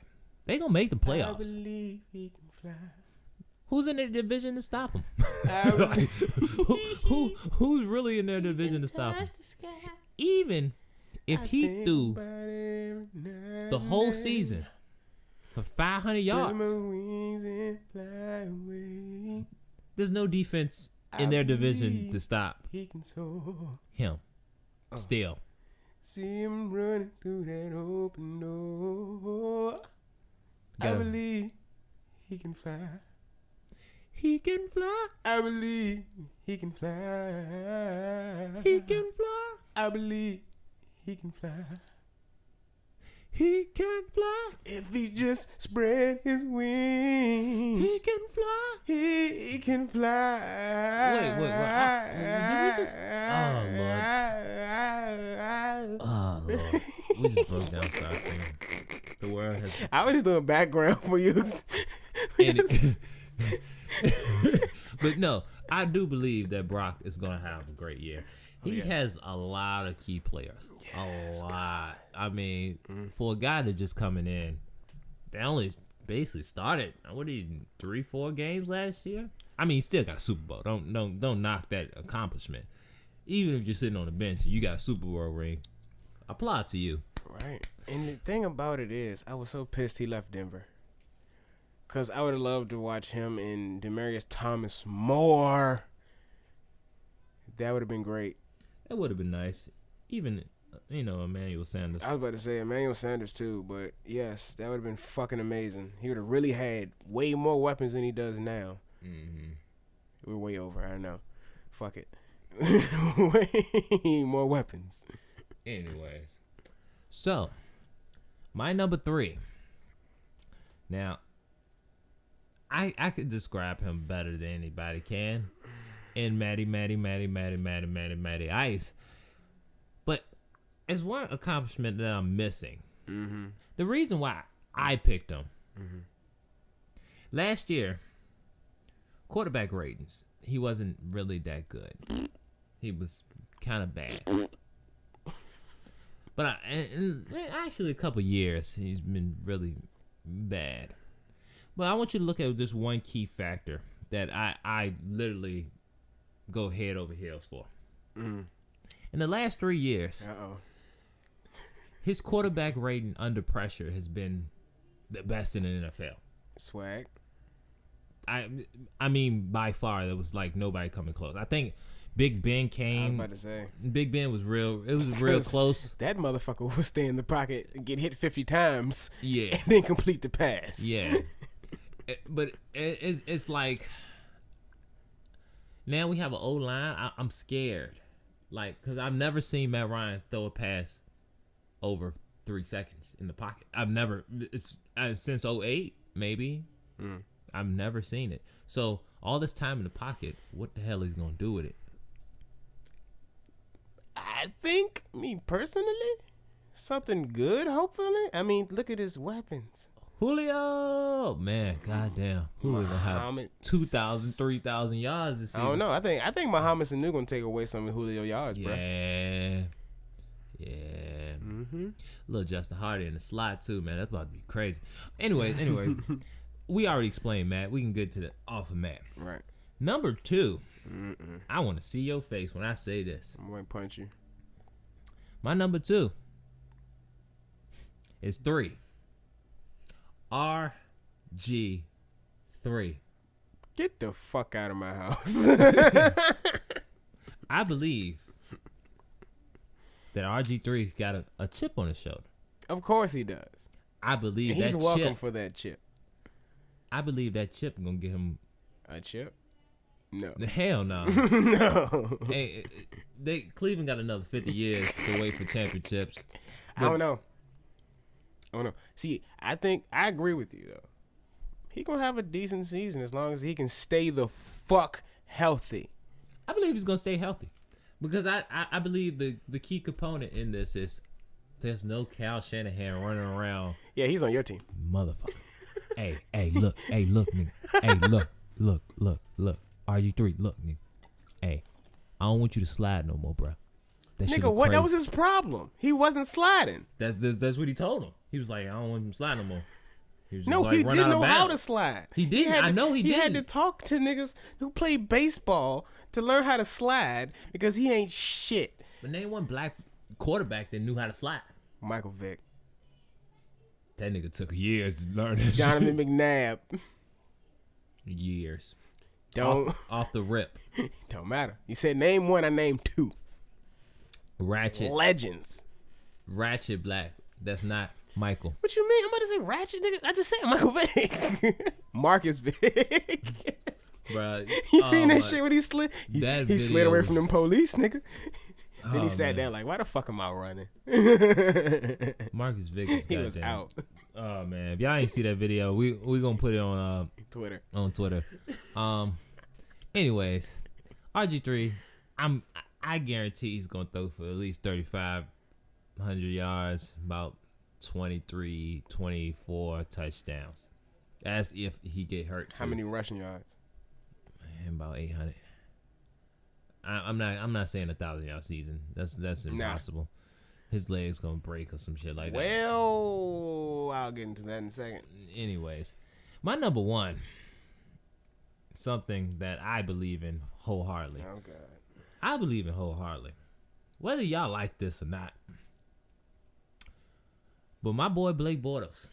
they going to make the playoffs. I believe he can fly. Who's in their division to stop him? Who's really in their division to stop him? Even if he threw the whole season for 500 yards. There's no defense in their division to stop him. Still. See him running through that open door. I believe he can fly. He can fly. I believe he can fly. He can fly. I believe he can fly. He can fly. If he just spread his wings. He can fly. He can fly. Wait. Did we just... Oh, Lord. We just broke down, start singing. The world has... I was just doing background for you. But no, I do believe that Brock is going to have a great year. He has a lot of key players. A lot. I mean, for a guy that just coming in, they only basically started, 3-4 games last year? I mean, he still got a Super Bowl. Don't knock that accomplishment. Even if you're sitting on the bench and you got a Super Bowl ring, applaud to you. Right. And the thing about it is, I was so pissed he left Denver. Because I would have loved to watch him and Demaryius Thomas more. That would have been great. That would have been nice. Even, Emmanuel Sanders. I was about to say Emmanuel Sanders too, but yes, that would have been fucking amazing. He would have really had way more weapons than he does now. Mm-hmm. We're way over, I know. Fuck it. Way more weapons. Anyways. So, my number 3. Now, I could describe him better than anybody can. In Matty Ice. But it's one accomplishment that I'm missing. Mm-hmm. The reason why I picked him. Mm-hmm. Last year, quarterback ratings, he wasn't really that good. He was kind of bad. But actually a couple years, he's been really bad. But I want you to look at this one key factor that I literally go head over heels for. In the last 3 years, his quarterback rating under pressure has been the best in the NFL. Swag. I mean, by far, there was like nobody coming close. I think Big Ben came. I was about to say. Big Ben was real. It was real close. That motherfucker will stay in the pocket and get hit 50 times. Yeah. And then complete the pass. Yeah. But it's like now we have an O-line. I'm scared. Like, because I've never seen Matt Ryan throw a pass over 3 seconds in the pocket. I've never, since 2008, maybe. I've never seen it. So, all this time in the pocket, what the hell is he going to do with it? I think, me personally, something good, hopefully. I mean, look at his weapons. Julio, man, goddamn, Julio gonna have 2,000, 3,000 yards this season. I don't know. I think Muhammad Sanu gonna take away some of Julio yards, bro. Yeah. Little Justin Hardy in the slot too, man. That's about to be crazy. Anyway, we already explained Matt. We can get to the off of Matt. Right. Number 2. I want to see your face when I say this. I'm gonna punch you. My number 2 is 3. RG3. Get the fuck out of my house. I believe that RG3's got a chip on his shoulder. Of course he does. I believe and that he's welcome chip, for that chip. I believe that chip gonna get him a chip. No. The hell no. No. Hey, Cleveland got another 50 years to wait for championships. I don't know. See, I think I agree with you though. He gonna have a decent season as long as he can stay the fuck healthy. I believe he's gonna stay healthy because I believe the key component in this is there's no Kyle Shanahan running around. Yeah, he's on your team, motherfucker. hey, look, nigga. Hey, look. RG3, look, nigga. Hey, I don't want you to slide no more, bro. Nigga, what? That was his problem. He wasn't sliding. That's what he told him. He was like, I don't want him to slide no more. He was no, just like, he run didn't out of know how bounds. to slide. He didn't. I know he didn't. He had to talk to niggas who play baseball to learn how to slide because he ain't shit. But name one black quarterback that knew how to slide. Michael Vick. That nigga took years to learn that Donovan shit. McNabb. Years. Don't Off the rip. don't matter. You said name one, I named two. Ratchet. Legends. Ratchet Black. That's not Michael. What you mean? I'm about to say Ratchet, nigga. I just said Michael Vick. Marcus Vick. Bruh. You seen that shit when he slid? He slid away from them police, nigga. Then he sat down like, why the fuck am I running? Marcus Vick is He was out. Oh man, if y'all ain't see that video, we gonna put it on Twitter. On Twitter. Anyways, RG3, I guarantee he's gonna throw for at least 3,500 yards, about 23, 24 touchdowns. That's if he get hurt too. How many rushing yards? Man, about 800. I'm not saying 1,000-yard season. That's impossible. Nah. His legs gonna break or some shit like that. Well, I'll get into that in a second. Anyways, my number one, something that I believe in wholeheartedly. Oh God. I believe in wholeheartedly, whether y'all like this or not. But my boy Blake Bortles.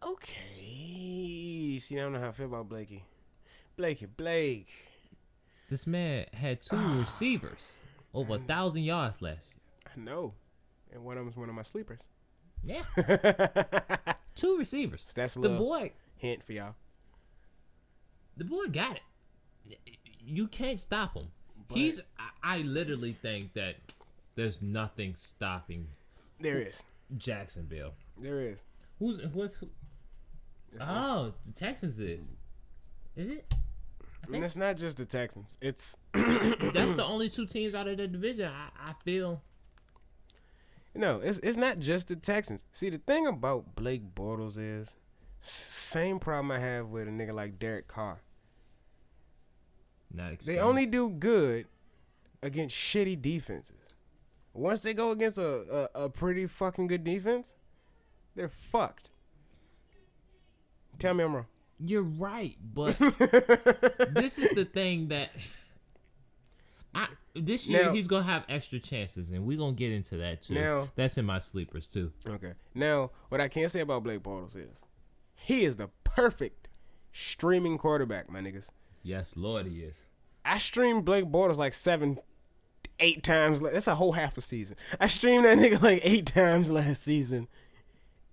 Okay. See, I don't know how I feel about Blake. This man had 2 receivers over 1,000 yards last year. I know. And one of them was one of my sleepers. Yeah. 2 receivers. So that's a the little boy hint for y'all. The boy got it. You can't stop him. But I literally think that there's nothing stopping. There is. Jacksonville. There is. Who? Oh, the Texans is. Is it? And it's not just the Texans. It's that's the only 2 teams out of the division. I feel. No, it's not just the Texans. See, the thing about Blake Bortles is same problem I have with a nigga like Derek Carr. Not experienced. They only do good against shitty defenses. Once they go against a pretty fucking good defense, they're fucked. Tell me I'm wrong. You're right, but this is the thing that this year now, he's gonna have extra chances, and we're gonna get into that too. Now, that's in my sleepers too. Okay. Now, what I can say about Blake Bortles is he is the perfect streaming quarterback, my niggas. Yes, Lord, he is. I streamed Blake Bortles like 7-8 times. That's a whole half a season. I streamed that nigga like 8 times last season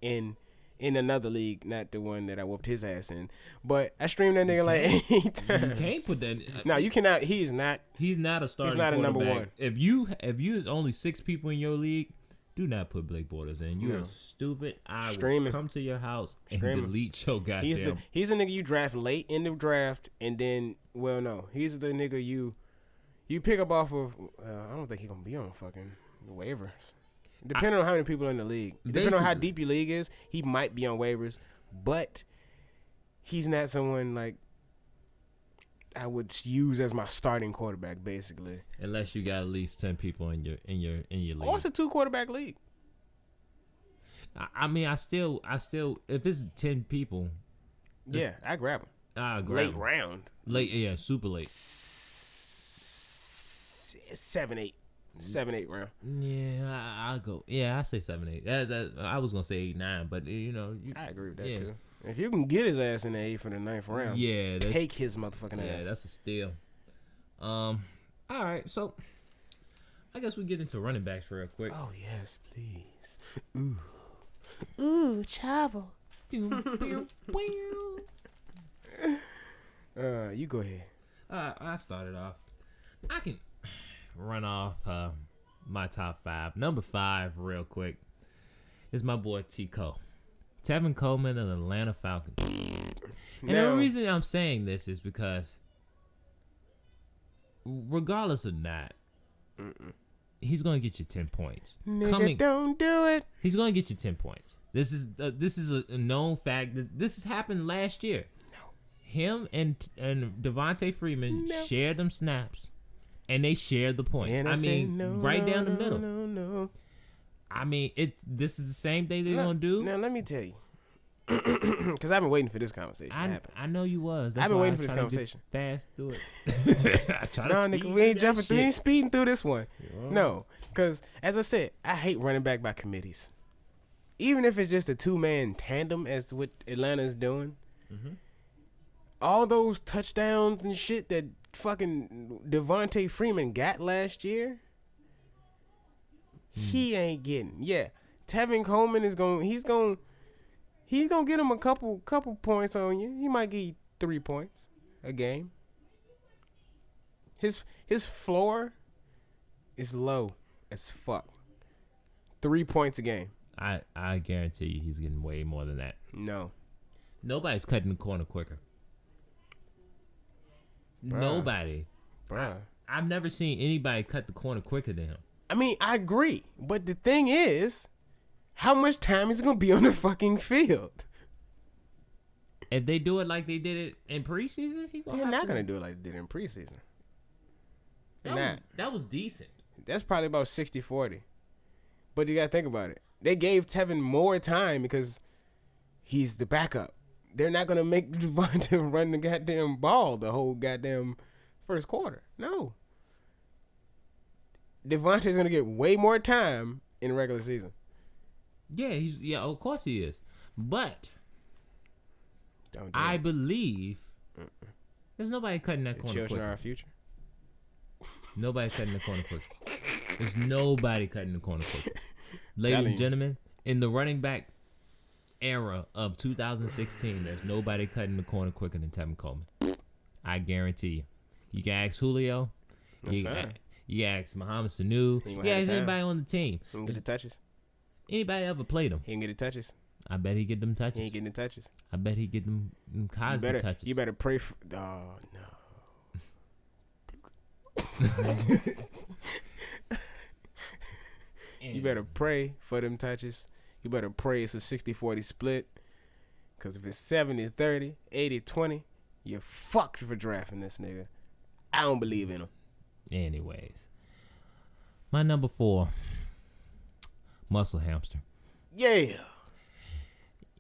in another league, not the one that I whooped his ass in. But I streamed that nigga like 8 times. You can't put that. No, you cannot. He's not. He's not a starting. He's not a number one. If you only 6 people in your league, do not put Blake Bortles in. You are stupid. I will come to your house and delete your goddamn. He's a nigga you draft late in the draft, and then he's the nigga you pick up off of. I don't think he's gonna be on fucking waivers. Depending on how many people in the league. Depending on how deep your league is, he might be on waivers. But he's not someone like I would use as my starting quarterback, basically. Unless you got at least 10 people in your league. Or it's a 2-quarterback league. I mean, I still if it's 10 people. Yeah, I grab him. I grab late him. round. Late, yeah, super late. 7-8 round. Yeah, I'll go. Yeah, I say 7-8. I was gonna say 8-9, but I agree with that too. If you can get his ass in the 8th or the 9th round, take his motherfucking ass. Yeah, that's a steal. All right, so I guess we get into running backs real quick. Oh yes, please. Ooh, Chavo. You go ahead. I started off. I can run off my top 5. Number 5, real quick, is my boy T-Cole. Tevin Coleman of the Atlanta Falcons. And the reason I'm saying this is because regardless of that, he's going to get you 10 points. Nigga, don't do it. He's going to get you 10 points. This is a known fact. This has happened last year. No. Him and Devontae Freeman shared them snaps, and they shared the points. I mean, right down the middle. No. I mean, this is the same thing they're going to do. Now, let me tell you. Because I've been waiting for this conversation to happen. I know you was. I've been waiting for this conversation. Fast through it. Nigga, we ain't jumping through. We ain't speeding through this one. Yeah. No, because as I said, I hate running back by committees. even if it's just a 2-man tandem as what Atlanta's doing, all those touchdowns and shit that fucking Devontae Freeman got last year, he ain't getting. Yeah, Tevin Coleman is he's gonna get him a couple points on you. He might get you 3 points a game. His floor is low as fuck. 3 points a game. I guarantee you he's getting way more than that. No. Nobody's cutting the corner quicker. Bruh. Nobody. Bruh. I've never seen anybody cut the corner quicker than him. I mean, I agree. But the thing is, how much time is he going to be on the fucking field? If they do it like they did it in preseason, They're not going to do it like they did in preseason. That was decent. That's probably about 60-40. But you got to think about it. They gave Tevin more time because he's the backup. They're not going to make Devontae run the goddamn ball the whole goddamn first quarter. No. Devontae's going to get way more time in the regular season. Yeah, of course he is. But I believe there's nobody cutting that corner quick. Children are our future. Nobody cutting the corner quick. There's nobody cutting the corner quick. Ladies and gentlemen, in the running back era of 2016, there's nobody cutting the corner quicker than Tevin Coleman. I guarantee you. You can ask Julio. You can ask Mohamed Sanu. You can ask anybody on the team. He can get the touches. Anybody ever played him? He can get the touches. I bet he get them touches. He ain't getting the touches. I bet he get them Cosby touches. You better pray for... Oh, no. You better pray for them touches. You better pray it's a 60-40 split. Because if it's 70-30, 80-20, you're fucked for drafting this nigga. I don't believe in him. Anyways. My number 4. Muscle Hamster. Yeah.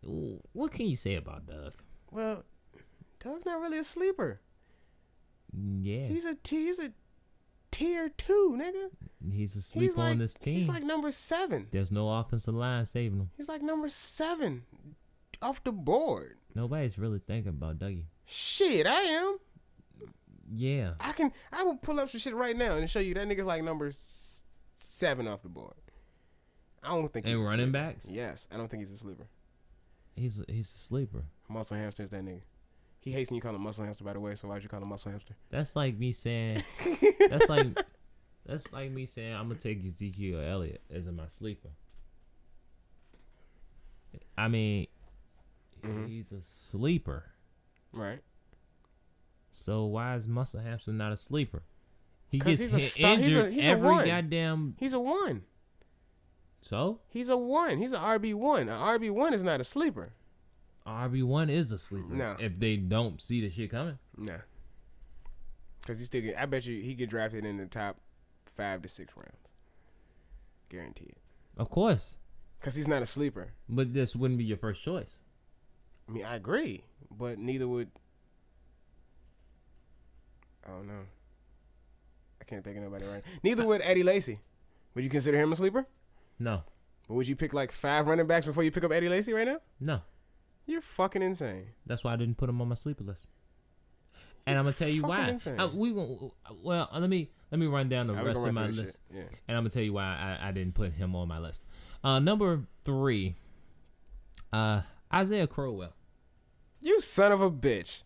What can you say about Doug? Well, Doug's not really a sleeper. Yeah. He's a tier 2, nigga. He's a sleeper on this team. He's like number 7. There's no offensive line saving him. He's like number 7 off the board. Nobody's really thinking about Dougie. Shit, I am. Yeah. I will pull up some shit right now and show you that nigga's like number 7 off the board. I don't think he's and a running sleeper. Backs? Yes, I don't think he's a sleeper. He's a sleeper. Muscle Hamster is that nigga. He hates when you call him Muscle Hamster, by the way, so why'd you call him Muscle Hamster? That's like me saying that's like me saying I'm gonna take Ezekiel Elliott as my sleeper. I mean, he's a sleeper. Right. So why is Muscle Hamster not a sleeper? He 'Cause gets he's a injured he's a every one. goddamn. He's a 1. So? He's a 1. He's an RB1. An RB1 is not a sleeper. RB1 is a sleeper. No. If they don't see the shit coming. Nah. Because I bet you he get drafted in the top 5 to 6 rounds. Guaranteed. Of course. Because he's not a sleeper. But this wouldn't be your first choice. I mean, I agree. But neither would... I don't know. I can't think of nobody right. Neither would Eddie Lacy. Would you consider him a sleeper? No. But would you pick like 5 running backs before you pick up Eddie Lacy right now? No. You're fucking insane. That's why I didn't put him on my sleeper list. And I'm gonna tell you why. Let me run down the rest of my list. Yeah. And I'm gonna tell you why I didn't put him on my list. Number 3, Isaiah Crowell. You son of a bitch.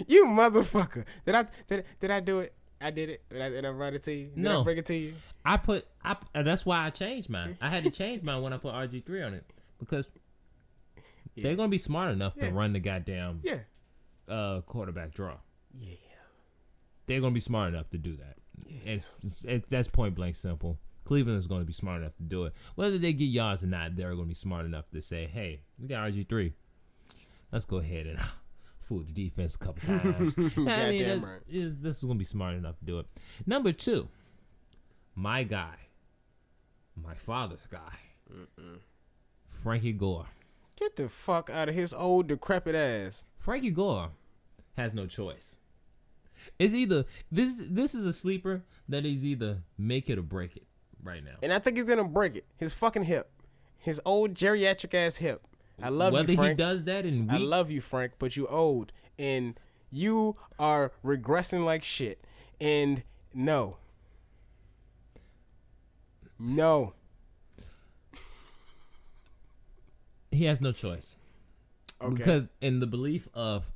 You motherfucker. Did I do it? I did it. Did I write it to you? Did I bring it to you? That's why I changed mine. I had to change mine when I put RG3 on it because they're gonna be smart enough to run the goddamn quarterback draw. Yeah, they're gonna be smart enough to do that. Yeah. And that's point blank simple. Cleveland is gonna be smart enough to do it. Whether they get yards or not, they're gonna be smart enough to say, "Hey, we got RG3. Let's go ahead and fool the defense a couple times." This is gonna be smart enough to do it. Number 2, my guy, my father's guy, Frankie Gore. Get the fuck out of his old decrepit ass. Frankie Gore has no choice. It's either this is a sleeper that is either make it or break it right now. And I think he's gonna break it. His fucking hip. His old geriatric ass hip. I love Whether you, Frank. he does that in week. I love you, Frank, but you old. And you are regressing like shit. And no. He has no choice. Okay. Because in the belief of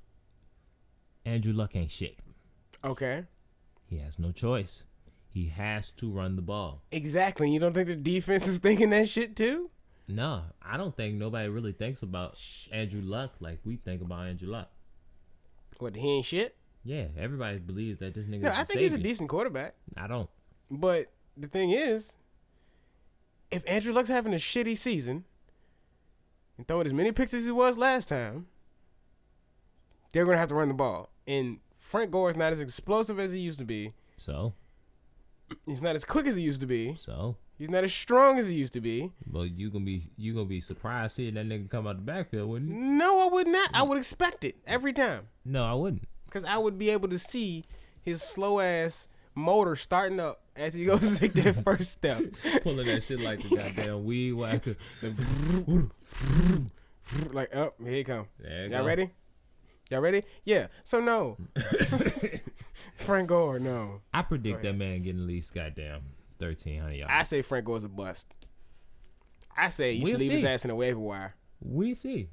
Andrew Luck ain't shit. Okay. He has no choice. He has to run the ball. Exactly. You don't think the defense is thinking that shit too? No, I don't think nobody really thinks about Andrew Luck like we think about Andrew Luck. What, he ain't shit? Yeah, everybody believes that this nigga No, is I think he's a decent quarterback. I don't. But the thing is, if Andrew Luck's having a shitty season and throwing as many picks as he was last time, they're going to have to run the ball. And Frank Gore is not as explosive as he used to be. So? He's not as quick as he used to be. So? He's not as strong as he used to be. Well, you gonna be surprised seeing that nigga come out the backfield, wouldn't you? No, I would not. I would expect it every time. No, I wouldn't. Because I would be able to see his slow ass motor starting up as he goes to take that first step. Pulling that shit like the goddamn weed whacker. Like, oh, here he come. There you Y'all go. ready? Y'all ready? Yeah. So no. Frank Gore, no. I predict that man getting at least goddamn 1,300 yards. I say Frank Gore's a bust. I say you should leave his ass in a waiver wire. We see.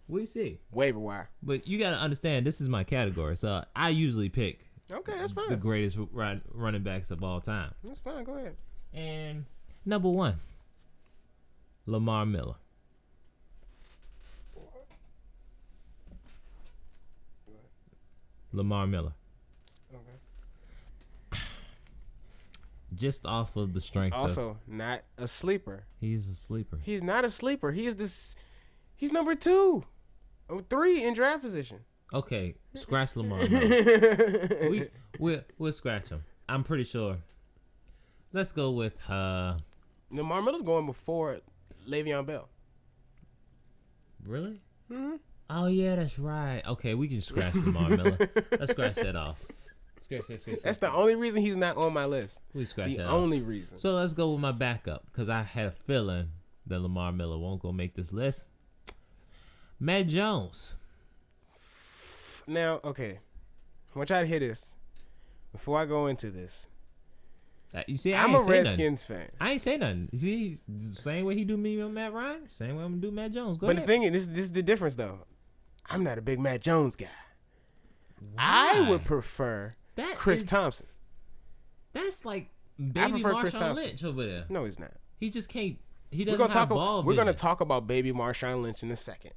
Waiver wire. But you gotta understand, this is my category. So I usually pick Okay, that's fine. the greatest running backs of all time. That's fine. Go ahead. And number 1, Lamar Miller. Lamar Miller. Okay. Just off of the strength Also, not a sleeper. He's a sleeper. He's not a sleeper. He is this. He's number 2 or 3 in draft position. Okay, scratch Lamar Miller. We'll scratch him. I'm pretty sure. Let's go with Lamar Miller's going before Le'Veon Bell. Really? Mm-hmm. Oh yeah, that's right. Okay, we can scratch Lamar Miller. Let's scratch that off. Scratch. That's the only reason he's not on my list. We scratch that The off. only reason. So let's go with my backup because I had a feeling that Lamar Miller won't go make this list. Matt Jones. Now, okay. I want y'all to hear this before I go into this. You see, I'm a Redskins fan. I ain't say nothing. You see, the same way he do me on Matt Ryan, same way I'm gonna do Matt Jones. Go But ahead. the thing is, this is the difference though. I'm not a big Matt Jones guy. Why? I would prefer Chris Thompson. That's like baby Chris Marshawn Thompson. Lynch over there. No, he's not. He just can't. He We're doesn't gonna have ball We're vision. gonna talk about baby Marshawn Lynch in a second.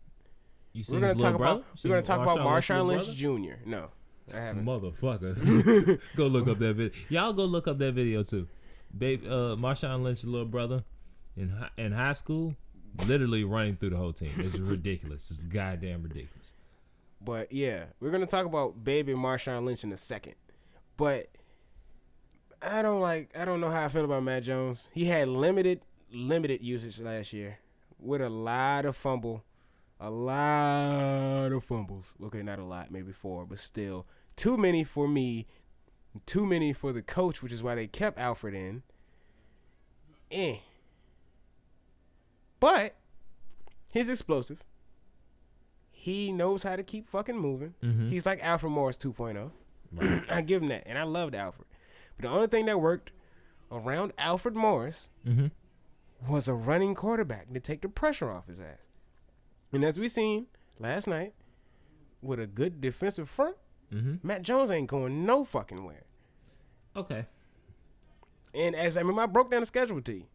You see We're gonna his talk little brother? about. You see We're gonna talk about Marshawn Lynch's Lynch little Jr. No, I haven't. Motherfucker. Go look up that video. Y'all go look up that video too. Baby, Marshawn Lynch's little brother in high school, literally running through the whole team. It's ridiculous. It's goddamn ridiculous. But yeah, we're gonna talk about baby Marshawn Lynch in a second. But I don't know how I feel about Matt Jones. He had limited usage last year with a lot of fumbles. Okay, not a lot, maybe 4, but still too many for me, too many for the coach, which is why they kept Alfred in. But he's explosive. He knows how to keep fucking moving. Mm-hmm. He's like Alfred Morris 2.0. Right. I give him that, and I loved Alfred. But the only thing that worked around Alfred Morris Mm-hmm. was a running quarterback to take the pressure off his ass. And as we seen last night, with a good defensive front, Matt Jones ain't going no fucking where. Okay. And as I broke down the schedule to you,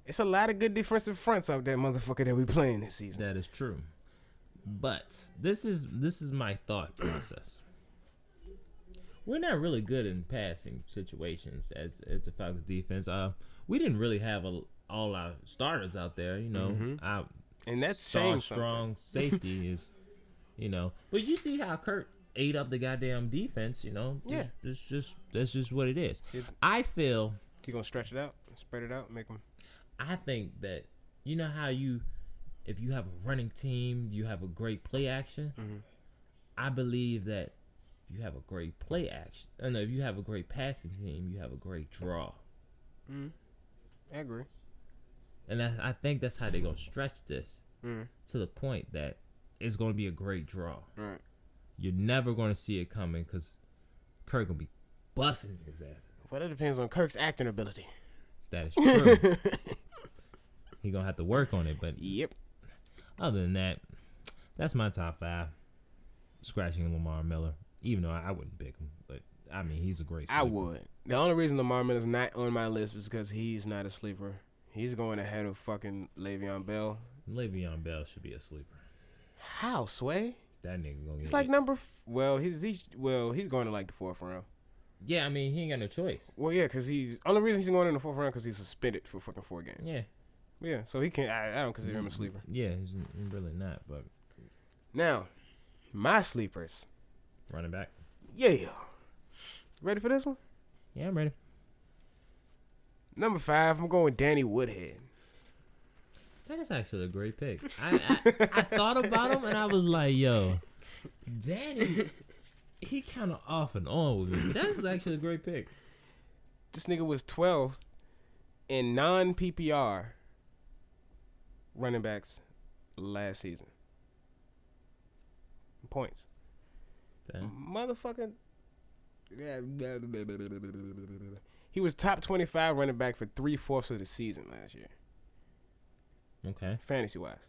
it's a lot of good defensive fronts out there, motherfucker, that we playing this season. That is true. But this is my thought process. We're not really good in passing situations as the Falcons defense. We didn't really have all our starters out there, you know. Our And that's strong safety is, you know. But you see how Kurt ate up the goddamn defense, you know. Yeah. That's just what it is. I feel You gonna stretch it out, spread it out, make them. I think that you know how if you have a running team, you have a great play action. I believe that if you have a great play action, if you have a great passing team, you have a great draw. I agree. And I think that's how they're going to stretch this to the point that it's going to be a great draw. Right. You're never going to see it coming because Kirk going to be busting his ass. Well, it depends on Kirk's acting ability. That is true. He going to have to work on it. But yep. Other than that, that's my top 5. Scratching Lamar Miller. Even though I wouldn't pick him. But, I mean, he's a great sleeper. I would. The only reason Lamar Miller's not on my list is because he's not a sleeper. He's going ahead of fucking Le'Veon Bell. Le'Veon Bell should be a sleeper. How, Sway? That nigga gonna get It's like he's going to like the 4th round. Yeah, I mean, he ain't got no choice. Well, yeah, because only reason he's going in the 4th round because he's suspended for fucking 4 games. Yeah. Yeah, so he can't. I don't consider him a sleeper. Yeah, he's really not. But now, my sleepers. Running back. Yeah. Ready for this one? Yeah, I'm ready. Number 5, I'm going with Danny Woodhead. That is actually a great pick. I thought about him and I was like, yo, Danny, he kind of off and on with me. But that's actually a great pick. This nigga was 12th in non-PPR running backs last season. Points. Damn. Motherfucking. He was top 25 running back for 3/4 of the season last year. Okay. Fantasy-wise.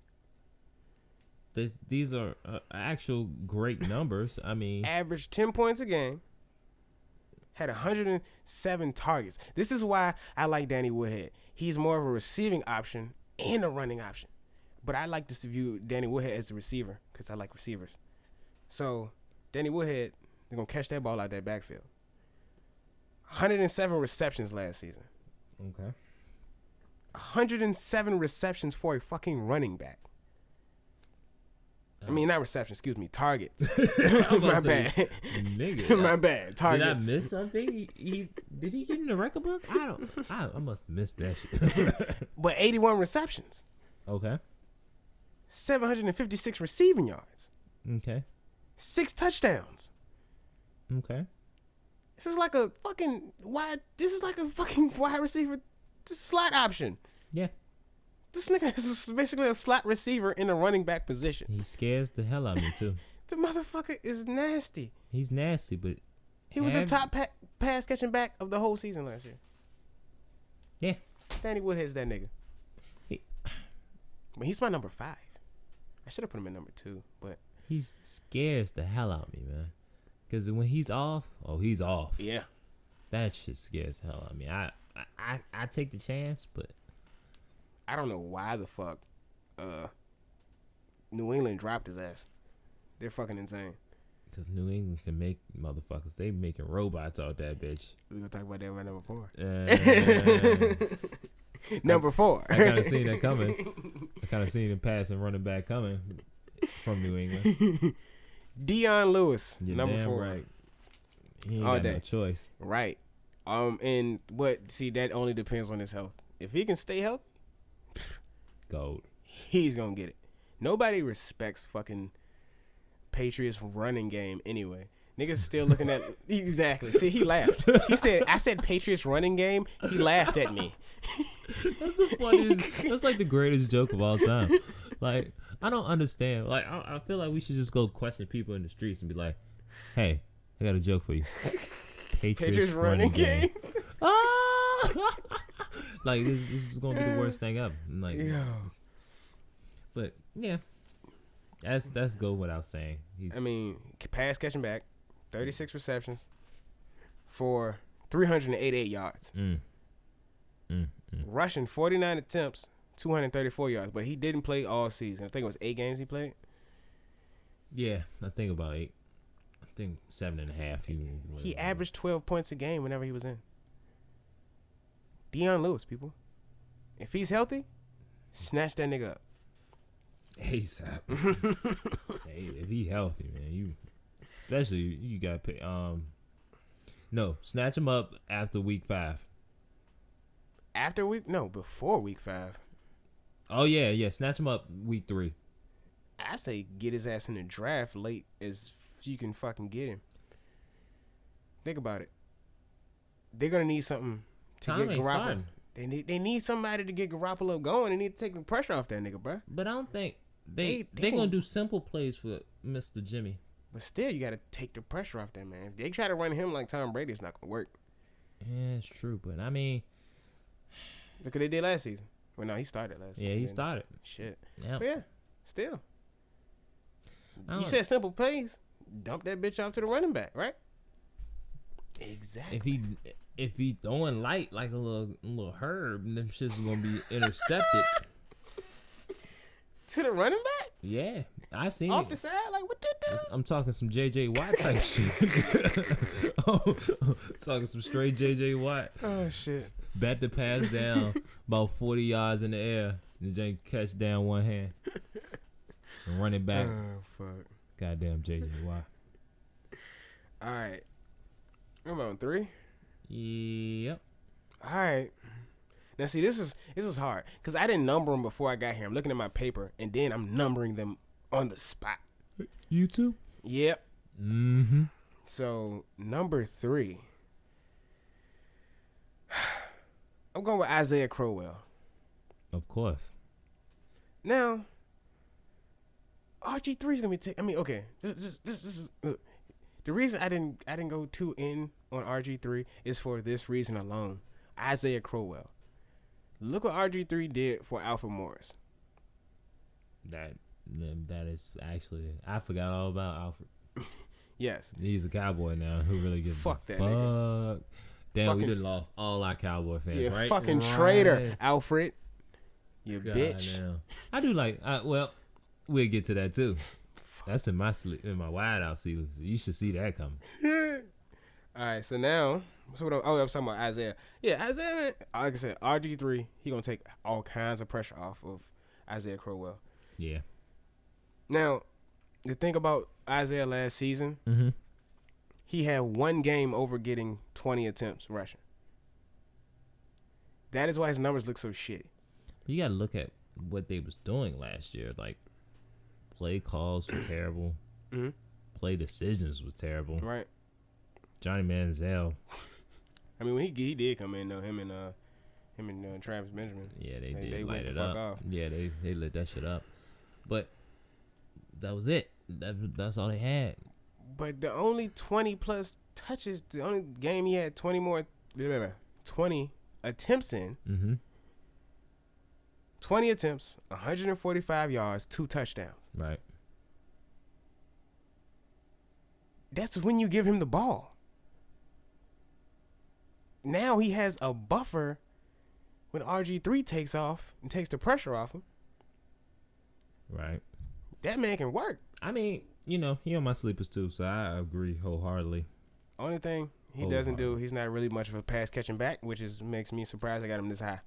These are actual great numbers. I mean. Averaged 10 points a game. Had 107 targets. This is why I like Danny Woodhead. He's more of a receiving option and a running option. But I like to view Danny Woodhead as a receiver because I like receivers. So, Danny Woodhead, they're going to catch that ball out that backfield. 107 receptions last season. Okay. 107 receptions for a fucking running back. I mean, not receptions, excuse me, targets. My bad. Nigga. My bad. Targets. Did I miss something? Did he get in the record book? I must have missed that shit. But 81 receptions. Okay. 756 receiving yards. Okay. 6 touchdowns. Okay. This is like a fucking wide receiver slot option. Yeah. This nigga is basically a slot receiver in a running back position. He scares the hell out of me too. The motherfucker is nasty. He's nasty, but he was the top pass catching back of the whole season last year. Yeah. Danny Woodhead's that nigga. But he's my number 5. I should have put him at number 2, but he scares the hell out of me, man. Because when he's off, he's off. Yeah. That shit scares the hell out of me. I take the chance, but I don't know why the fuck New England dropped his ass. They're fucking insane. Because New England can make motherfuckers. They making robots out that bitch. We're going to talk about that right number 4. Number 4. I kind of seen that coming. I kind of seen him passing running back coming from New England. Dion Lewis, You're number 4. Right. He ain't All got day. no choice. Right. And that only depends on his health. If he can stay healthy, Gold. He's gonna get it. Nobody respects fucking Patriots running game anyway. Niggas still looking at exactly. See, he laughed. He said, "I said Patriots running game." He laughed at me. That's the funniest. That's like the greatest joke of all time. Like, I don't understand. Like, I feel like we should just go question people in the streets and be like, "Hey, I got a joke for you. Patriots running game." Like, this is gonna be the worst thing ever. Like, but yeah, that's go without saying. Pass catching back, 36 receptions for 388 yards. Rushing 49 attempts, 234 yards. But he didn't play all season. I think it was 8 games he played. Yeah, I think about 8. I think 7.5. He averaged 12 points a game whenever he was in. Dion Lewis, people. If he's healthy, snatch that nigga up. ASAP. Hey, if he healthy, man, especially you got to pay. No, snatch him up after week 5. Before week 5. Oh yeah, snatch him up week 3. I say get his ass in the draft late as you can fucking get him. Think about it. They're gonna need something to Tom get ain't Garoppolo. starting. They need somebody to get Garoppolo going. They need to take the pressure off that nigga, bro. But I don't think they gonna do simple plays for Mr. Jimmy. But still, you got to take the pressure off that man. If they try to run him like Tom Brady, it's not gonna work. Yeah, it's true. But I mean, look what they did last season. Well, no, he started last season. Yeah, he started. Shit. Yeah. But yeah, still. You said simple plays. Dump that bitch off to the running back, right? Exactly. If he throwing light like a little herb, them shit's gonna be intercepted. To the running back? Yeah, I seen off it. The side, like what did that? I'm talking some J.J. Watt type shit. Talking some straight J.J. Watt. Oh shit. Bet the pass down about 40 yards in the air, and then catch down one hand and run it back. Oh fuck. Goddamn J.J. Watt. All right. I'm on 3. Yep. All right. Now see, this is hard because I didn't number them before I got here. I'm looking at my paper and then I'm numbering them on the spot. You too? Yep. Mm-hmm. So number 3, I'm going with Isaiah Crowell. Of course. Now, RG3 is gonna be. I mean, okay. This is the reason I didn't go too in on RG3 is for this reason alone. Isaiah Crowell. Look what RG3 did for Alfred Morris. That is actually, I forgot all about Alfred. Yes. He's a Cowboy now. Who really gives fuck a that fuck? Nigga. Damn, we done lost all our Cowboy fans, Yeah, right? fucking traitor, Alfred. You God bitch. Damn. I do like. Well, we'll get to that too. That's in my wide out season. You should see that coming. All right, so now, I was talking about Isaiah. Yeah, Isaiah, man, like I said, RG3, he gonna take all kinds of pressure off of Isaiah Crowell. Yeah. Now, the thing about Isaiah last season, he had one game over getting 20 attempts rushing. That is why his numbers look so shitty. You got to look at what they was doing last year. Like, play calls were terrible. Mm-hmm. Play decisions were terrible. Right. Johnny Manziel. I mean, when he did come in, though, him and Travis Benjamin. Yeah, they did they light went it the fuck up. Off. Yeah, they lit that shit up. But that was it. That's all they had. But the only 20 plus touches, the only game he had 20 attempts in. Mm-hmm. 20 attempts, 145 yards, 2 touchdowns. Right. That's when you give him the ball. Now he has a buffer when RG3 takes off and takes the pressure off him. Right. That man can work. I mean, he on my sleepers too, so I agree wholeheartedly. Only thing he doesn't do, he's not really much of a pass catching back, which makes me surprised I got him this high.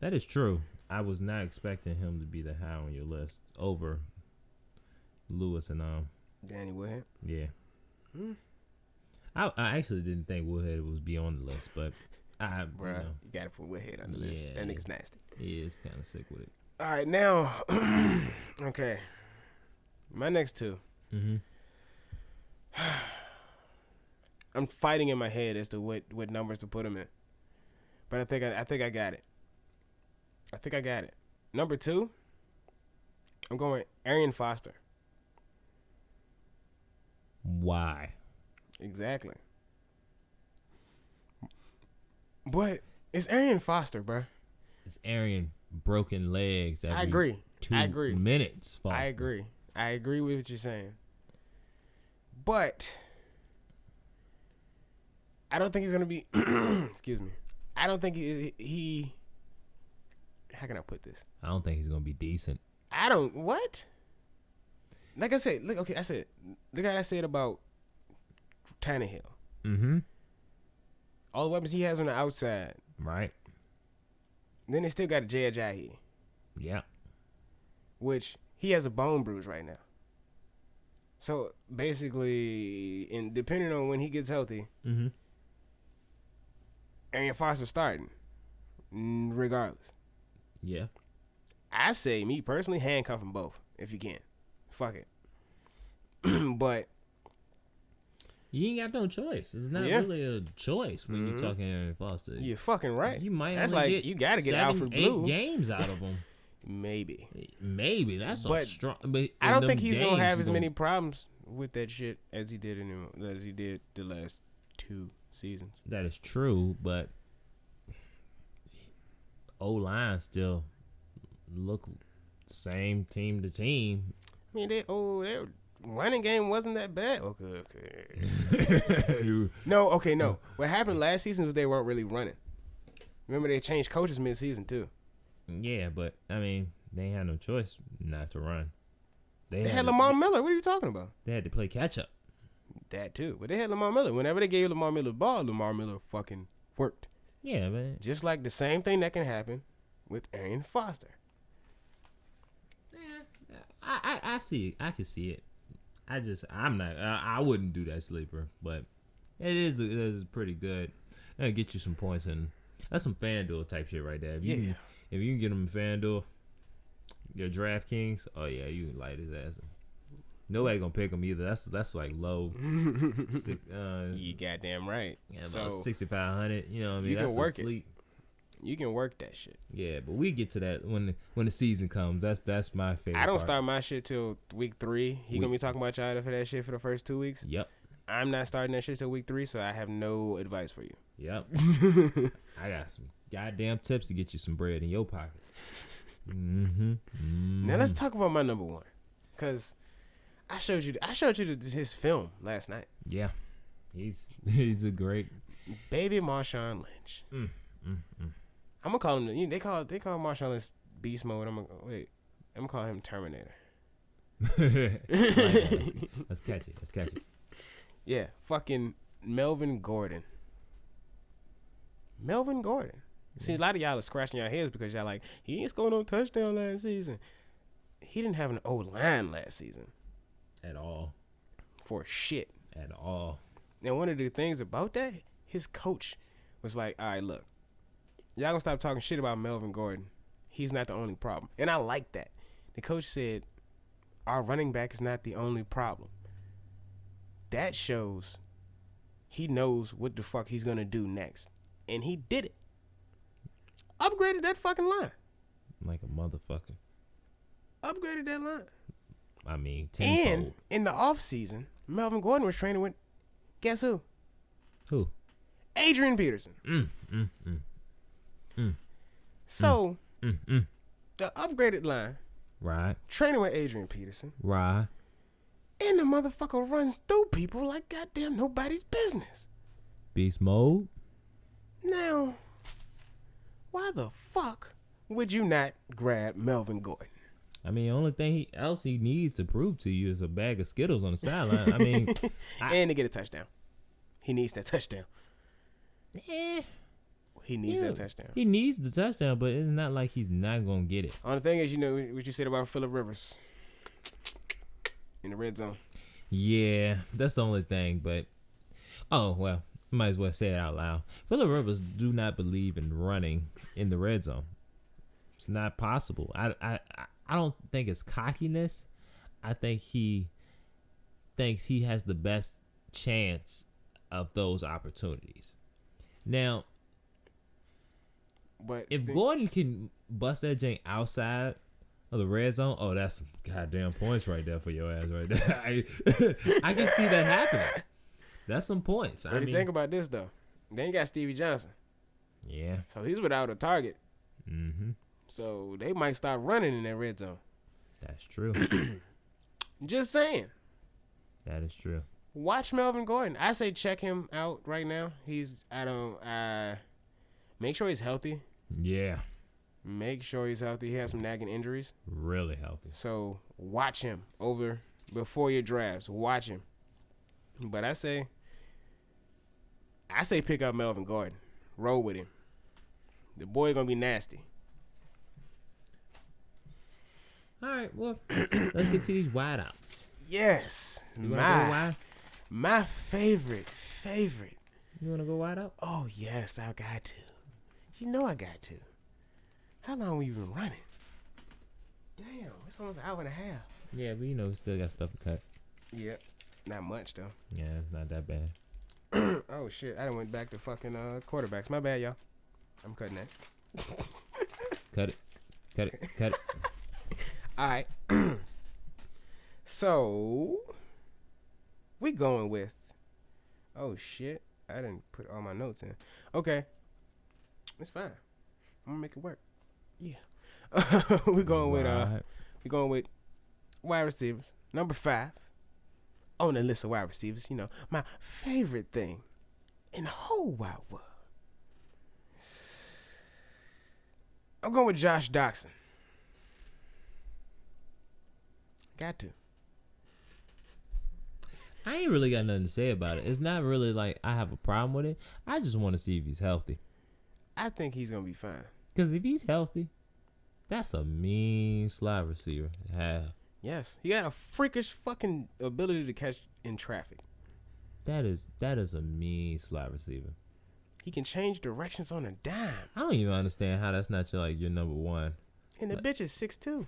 That is true. I was not expecting him to be that high on your list over Lewis and Danny Woodhead. Yeah. I actually didn't think Woodhead was be on the list, but you got to put Woodhead on the list. That nigga's nasty. He is kind of sick with it. All right, now, okay, my next 2. Mm-hmm. I'm fighting in my head as to what numbers to put him in, but I think I got it. I think I got it. Number 2, I'm going Arian Foster. Why? Exactly. But it's Arian Foster, bro. It's Arian broken legs. I agree. 2 minutes. Foster. I agree with what you're saying. But I don't think he's gonna be. Excuse me. I don't think he. How can I put this? I don't think he's gonna be decent. What? Like I said, look I said about Tannehill. Mm-hmm. All the weapons he has on the outside. Right. Then they still got a Jay Ajayi. Yeah. Which he has a bone bruise right now. So basically, depending on when he gets healthy, Arian Foster starting, regardless. Yeah. I say, me personally, handcuff them both if you can. Fuck it. But You ain't got no choice. It's not really a choice when you're talking Arian Foster. You're fucking right. You might That's only like get you got to get Alfred Blue. 8 games out of him. Maybe. That's a strong. But I don't think he's gonna have as many problems with that shit as he did the last 2 seasons. That is true, but O-line still look same team to team. I mean, their running game wasn't that bad. Okay. No. What happened last season was they weren't really running. Remember, they changed coaches mid-season too. Yeah, but I mean, they ain't had no choice not to run. They had Lamar Miller. What are you talking about? They had to play catch up. That too, but they had Lamar Miller. Whenever they gave Lamar Miller the ball, Lamar Miller fucking worked. Yeah, man. Just like the same thing that can happen with Arian Foster. Yeah, I see it. I can see it. I wouldn't do that sleeper, but it is pretty good. That'll get you some points, and that's some FanDuel type shit right there. If you can get them in FanDuel, your DraftKings, oh yeah, you can light his ass. Nobody gonna pick him either. That's like low. You goddamn right. Yeah, about 6,500. You know what I mean? You That's can work sleep. You can work that shit. Yeah, but we get to that when the season comes. That's my favorite. I don't part. start my shit till week 3. He gonna be talking about y'all for that shit for the first 2 weeks. Yep. I'm not starting that shit till week 3, so I have no advice for you. Yep. I got some goddamn tips to get you some bread in your pockets. Now let's talk about my number 1, cause I showed you his film last night. Yeah, he's a great baby Marshawn Lynch. I'm gonna call him. They call Marshawn Lynch beast mode. I'm gonna call him Terminator. Let's catch it. Yeah, fucking Melvin Gordon. See, a lot of y'all are scratching your heads because y'all like, he ain't scored no touchdown last season. He didn't have an O-line last season. At all. For shit. At all. And one of the things about that, his coach was like, all right, look, y'all gonna stop talking shit about Melvin Gordon. He's not the only problem. And I like that. The coach said, our running back is not the only problem. That shows he knows what the fuck he's gonna do next. And he did it. Upgraded that fucking line. Like a motherfucker. Upgraded that line. I mean, tenfold. And in the offseason, Melvin Gordon was training with, guess who? Who? Adrian Peterson. So, the upgraded line. Right. Training with Adrian Peterson. Right. And the motherfucker runs through people like goddamn nobody's business. Beast mode. Now, why the fuck would you not grab Melvin Gordon? I mean, the only thing else he needs to prove to you is a bag of Skittles on the sideline. I mean, and to get a touchdown. He needs that touchdown. He needs that touchdown. He needs the touchdown, but it's not like he's not gonna get it. Only thing is, you know what you said about Phillip Rivers in the red zone. Yeah, that's the only thing. But oh well, might as well say it out loud. Phillip Rivers do not believe in running in the red zone. It's not possible. I don't think it's cockiness. I think he thinks he has the best chance of those opportunities. Now, but if Gordon can bust that jank outside of the red zone, oh, that's some goddamn points right there for your ass right there. I can see that happening. That's some points. What do you think about this, though? They ain't got Stevie Johnson. Yeah. So he's without a target. Mm-hmm. So they might start running in that red zone. That's true. Just saying. That is true. Watch Melvin Gordon. I say check him out right now. Make sure he's healthy. Yeah. Make sure he's healthy. He has some nagging injuries. Really healthy. So watch him before your drafts. Watch him. But I say pick up Melvin Gordon. Roll with him. The boy gonna be nasty. All right, well, let's get to these wideouts. Yes. You want to go wide? My favorite. You want to go wide out? Oh, yes, I got to. You know I got to. How long we been running? Damn, it's almost an hour and a half. Yeah, but we still got stuff to cut. Yep. Not much though. Yeah, it's not that bad. Oh shit! I done went back to fucking quarterbacks. My bad, y'all. I'm cutting that. Cut it. All right. So we going with. Oh shit! I didn't put all my notes in. Okay, it's fine. I'm gonna make it work. Yeah. we going with wide receivers. Number 5 on the list of wide receivers. You know, my favorite thing in the whole wide world. I'm going with Josh Doxson. Got to. I ain't really got nothing to say about it. It's not really like I have a problem with it. I just want to see if he's healthy. I think he's going to be fine. Because if he's healthy, that's a mean slot receiver to have. Yes. He got a freakish fucking ability to catch in traffic. That is a mean slot receiver. He can change directions on a dime. I don't even understand how that's not your number one. And the bitch is 6'2".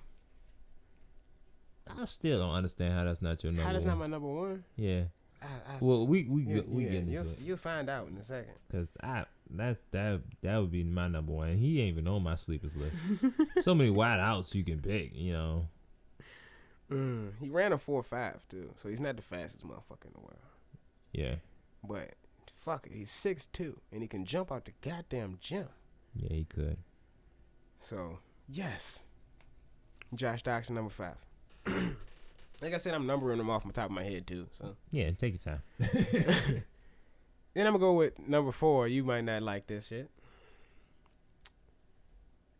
I still don't understand how that's not your number one. How that's not my number one? Yeah. Well, we get into it. You'll find out in a second. Cause that would be my number one. He ain't even on my sleepers list. So many wide outs you can pick, you know. He ran a 4.5 too, so he's not the fastest motherfucker in the world. Yeah. But fuck it, he's 6'2", and he can jump out the goddamn gym. Yeah, he could. So yes, Josh Doxson, number 5. Like I said, I'm numbering them off the top of my head too. So yeah, take your time. Then I'm gonna go with number 4. You might not like this shit.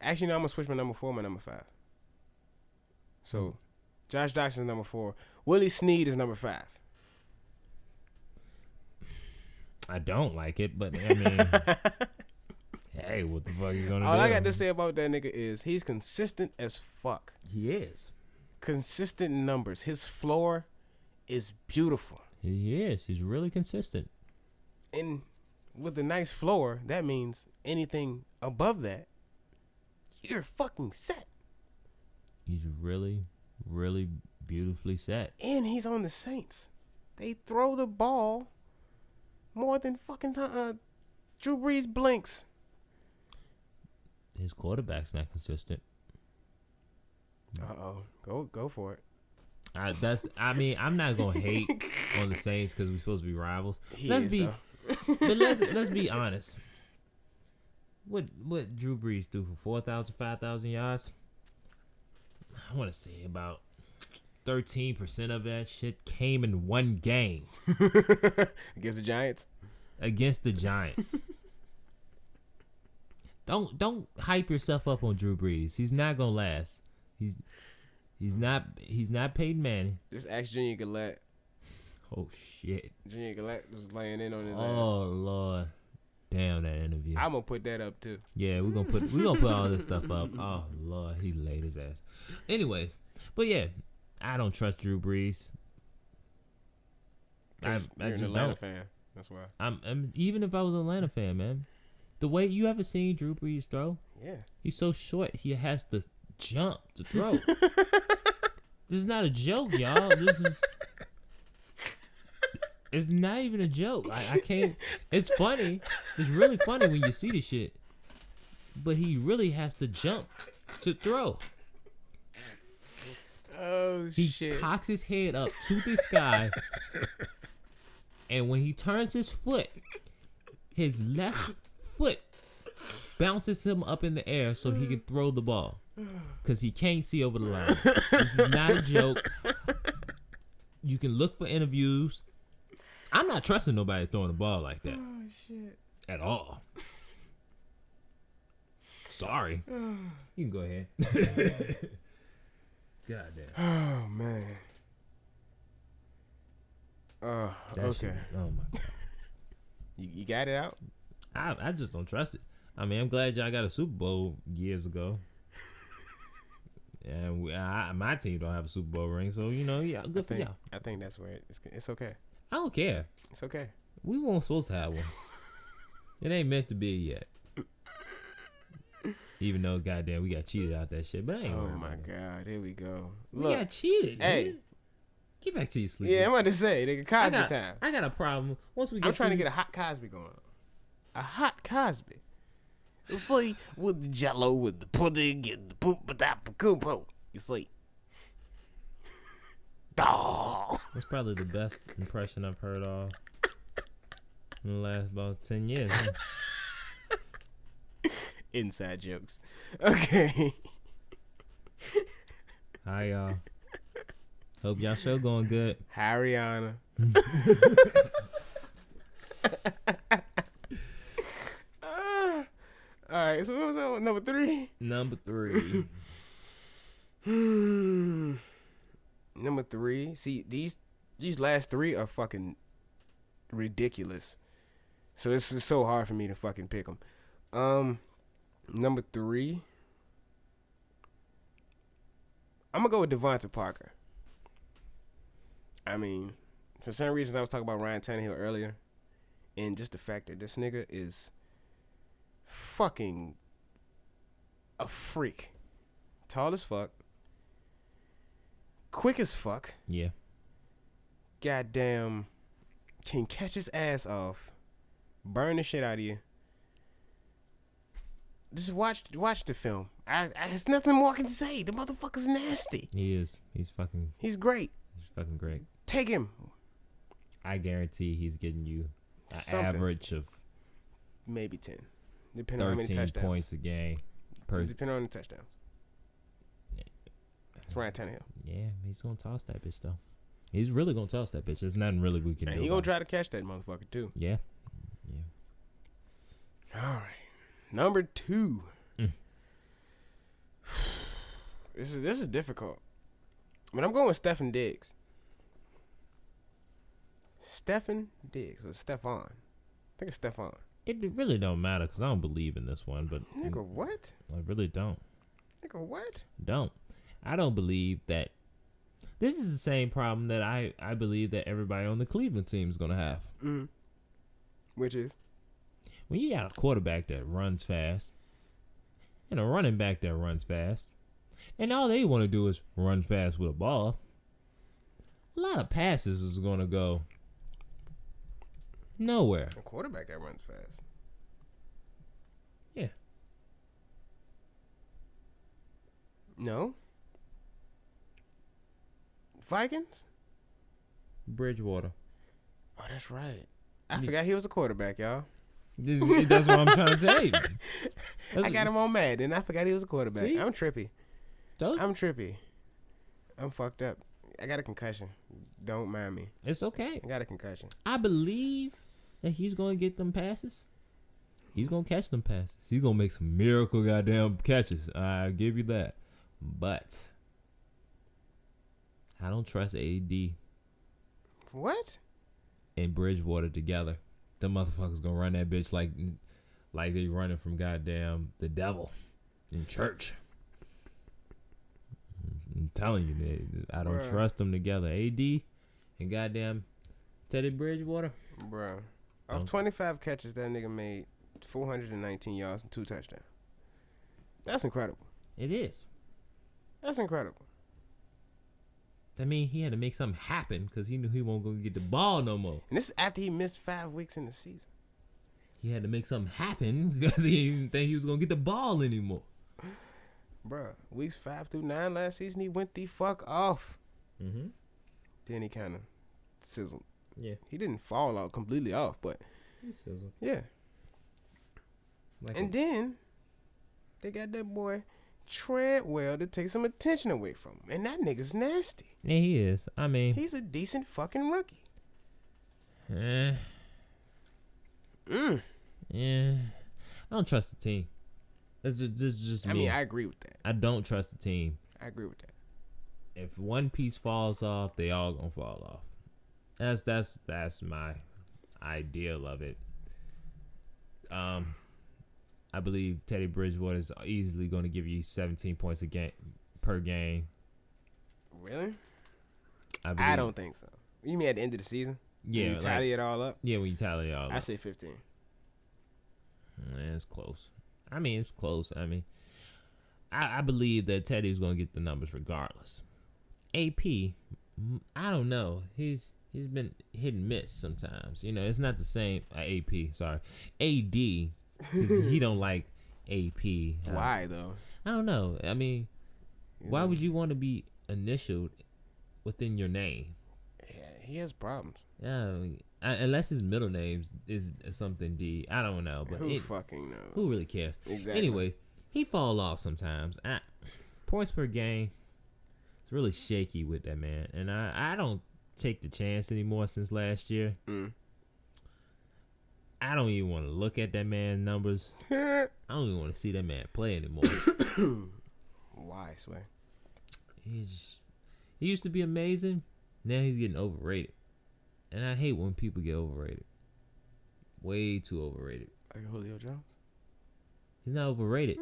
Actually, no, I'm gonna switch my number 4 and my number 5. So, Josh Doxson is number 4. Willie Snead is number 5. I don't like it, but I mean, hey, what the fuck you gonna do? All I got to say about that nigga is he's consistent as fuck. He is. Consistent numbers. His floor is beautiful. He is. He's really consistent. And with a nice floor, that means anything above that, you're fucking set. He's really, really beautifully set. And he's on the Saints. They throw the ball more than fucking Drew Brees blinks. His quarterback's not consistent. Go for it. I'm not gonna hate on the Saints because we're supposed to be rivals. Let's be honest. What Drew Brees do for 4,000, 5,000 yards? I want to say about 13% of that shit came in one game against the Giants. Don't hype yourself up on Drew Brees. He's not gonna last. He's not Peyton Manning. Just ask Junior Gillette. Oh shit. Junior Gillette was laying in on his ass. Oh Lord. Damn that interview. I'm gonna put that up too. Yeah, we're gonna put all this stuff up. Oh Lord, he laid his ass. Anyways, but yeah, I don't trust Drew Brees. I just an Atlanta don't. fan. That's why. I'm even if I was an Atlanta fan, man. The way you ever seen Drew Brees throw? Yeah. He's so short, he has to jump to throw. This is not a joke, y'all. It's not even a joke. I can't. It's funny. It's really funny when you see the shit. But he really has to jump to throw. Oh, he shit. He cocks his head up to the sky. And when he turns his foot, his left foot bounces him up in the air so he can throw the ball. Because he can't see over the line. This is not a joke. You can look for interviews. I'm not trusting nobody throwing the ball like that. Oh, shit. At all. Sorry. You can go ahead. God damn. Oh, man. Okay. Shit, oh, my God. You got it out? I just don't trust it. I mean, I'm glad y'all got a Super Bowl years ago. And my team don't have a Super Bowl ring, so, you know, yeah, good for y'all. I think that's where it's okay. I don't care. It's okay. We weren't supposed to have one. It ain't meant to be yet. Even though, goddamn, we got cheated out that shit. But I ain't Oh, my God. Here we go. We got cheated, Hey. man. Get back to your sleep. Yeah, I'm about to say, nigga, Cosby time. I got a problem. Once we get I'm trying to get a hot Cosby going on. A hot Cosby. You see, with the jello, with the pudding, get the poop, but that poop. You see. That's probably the best impression I've heard all in the last about 10 years. Huh? Inside jokes. Okay. Hi, y'all. Hope y'all show going good. Hi, Rihanna. All right, so what was that? Number 3? Number 3. Number 3. See, these last 3 are fucking ridiculous. So this is so hard for me to fucking pick them. Number 3. I'm gonna go with Devonta Parker. I mean, for some reasons I was talking about Ryan Tannehill earlier, and just the fact that this nigga is fucking a freak. Tall as fuck. Quick as fuck. Yeah. Goddamn. Can catch his ass off. Burn the shit out of you. Just watch the film. There's nothing more I can say. The motherfucker's nasty. He is. He's great. He's fucking great. Take him. I guarantee he's getting you an average of maybe 10. Depending on how many 13 touchdowns. points a game. Depending on the touchdowns. It's Ryan Tannehill. Yeah, he's going to toss that bitch, though. He's really going to toss that bitch. There's nothing really we can do. He going to try to catch that motherfucker, too. Yeah. All right. Number 2. This is difficult. But I'm going with Stefon Diggs. Stefon Diggs. Or Stephon. I think it's Stephon. It really don't matter because I don't believe in this one. But Nigga, what? I really don't. Nigga, what? I don't believe that. This is the same problem that I believe that everybody on the Cleveland team is going to have. Mm-hmm. Which is? When you got a quarterback that runs fast and a running back that runs fast, and all they want to do is run fast with a ball, a lot of passes is going to go nowhere. A quarterback that runs fast. Yeah. No. Vikings? Bridgewater. Oh, that's right. I forgot he was a quarterback, y'all. That's what I'm trying to tell you. I got him on mad, and I forgot he was a quarterback. See? I'm trippy. I'm fucked up. I got a concussion. Don't mind me. It's okay. I got a concussion. I believe that he's going to get them passes. He's going to catch them passes. He's going to make some miracle goddamn catches. I give you that. But I don't trust AD What? and Bridgewater together. Them motherfuckers going to run that bitch like they running from goddamn the devil in church. I'm telling you, man, I don't trust them together. AD and goddamn Teddy Bridgewater. Bro. Of 25 catches, that nigga made 419 yards and 2 touchdowns. That's incredible. It is. That's incredible. I mean, he had to make something happen because he knew he won't go get the ball no more. And this is after he missed 5 weeks in the season. He had to make something happen because he didn't think he was going to get the ball anymore. Bruh, weeks 5 through 9 last season, he went the fuck off. Mm-hmm. Then he kind of sizzled. Yeah. He didn't fall out completely off, but He sizzled. yeah. And then they got that boy Treadwell to take some attention away from him. And that nigga's nasty. Yeah, he is. I mean, He's a decent fucking rookie. yeah. I don't trust the team. That's just me. I mean, I agree with that. I don't trust the team. I agree with that. If one piece falls off, they all gonna fall off. That's my ideal of it. I believe Teddy Bridgewater is easily going to give you 17 points per game. Really? I don't think so. You mean at the end of the season? Yeah. When you tally it all up? Yeah, when you tally it all up. I say 15. It's close. I mean, it's close. I mean, I believe that Teddy's going to get the numbers regardless. AP I don't know. He's been hit and miss sometimes. You know, it's not the same. AP, sorry, AD, because he don't like AP. Why though? I don't know. I mean, why would you want to be initialed within your name? Yeah, he has problems. Yeah, unless his middle name is something D. I don't know, but who fucking knows? Who really cares? Exactly. Anyways, he fall off sometimes. Points per game, it's really shaky with that man, and I don't take the chance anymore since last year. I don't even want to look at that man's numbers. I don't even want to see that man play anymore. Why, Sway? He used to be amazing. Now he's getting overrated. And I hate when people get overrated. Way too overrated. Like Julio Jones? He's not overrated.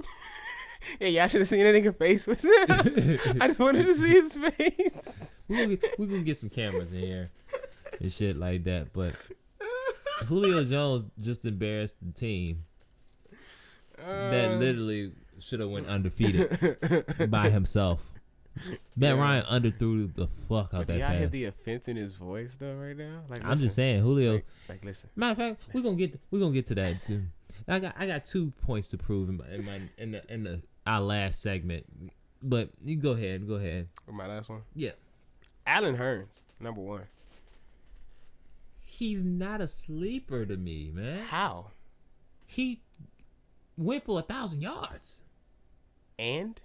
Yeah, y'all should have seen that nigga face. I just wanted to see his face. We're gonna get some cameras in here and shit like that. But Julio Jones just embarrassed the team that literally should have went undefeated by himself. Matt Ryan underthrew the fuck out that y'all pass. hear the offense in his voice though right now? Like, I'm just saying, Julio. Like listen. Matter of fact, we're gonna get to that too. I got 2 points to prove in our last segment, but you go ahead. Or my last one. Yeah, Allen Hurns, number 1. He's not a sleeper to me, man. How? He went for 1,000 yards. And?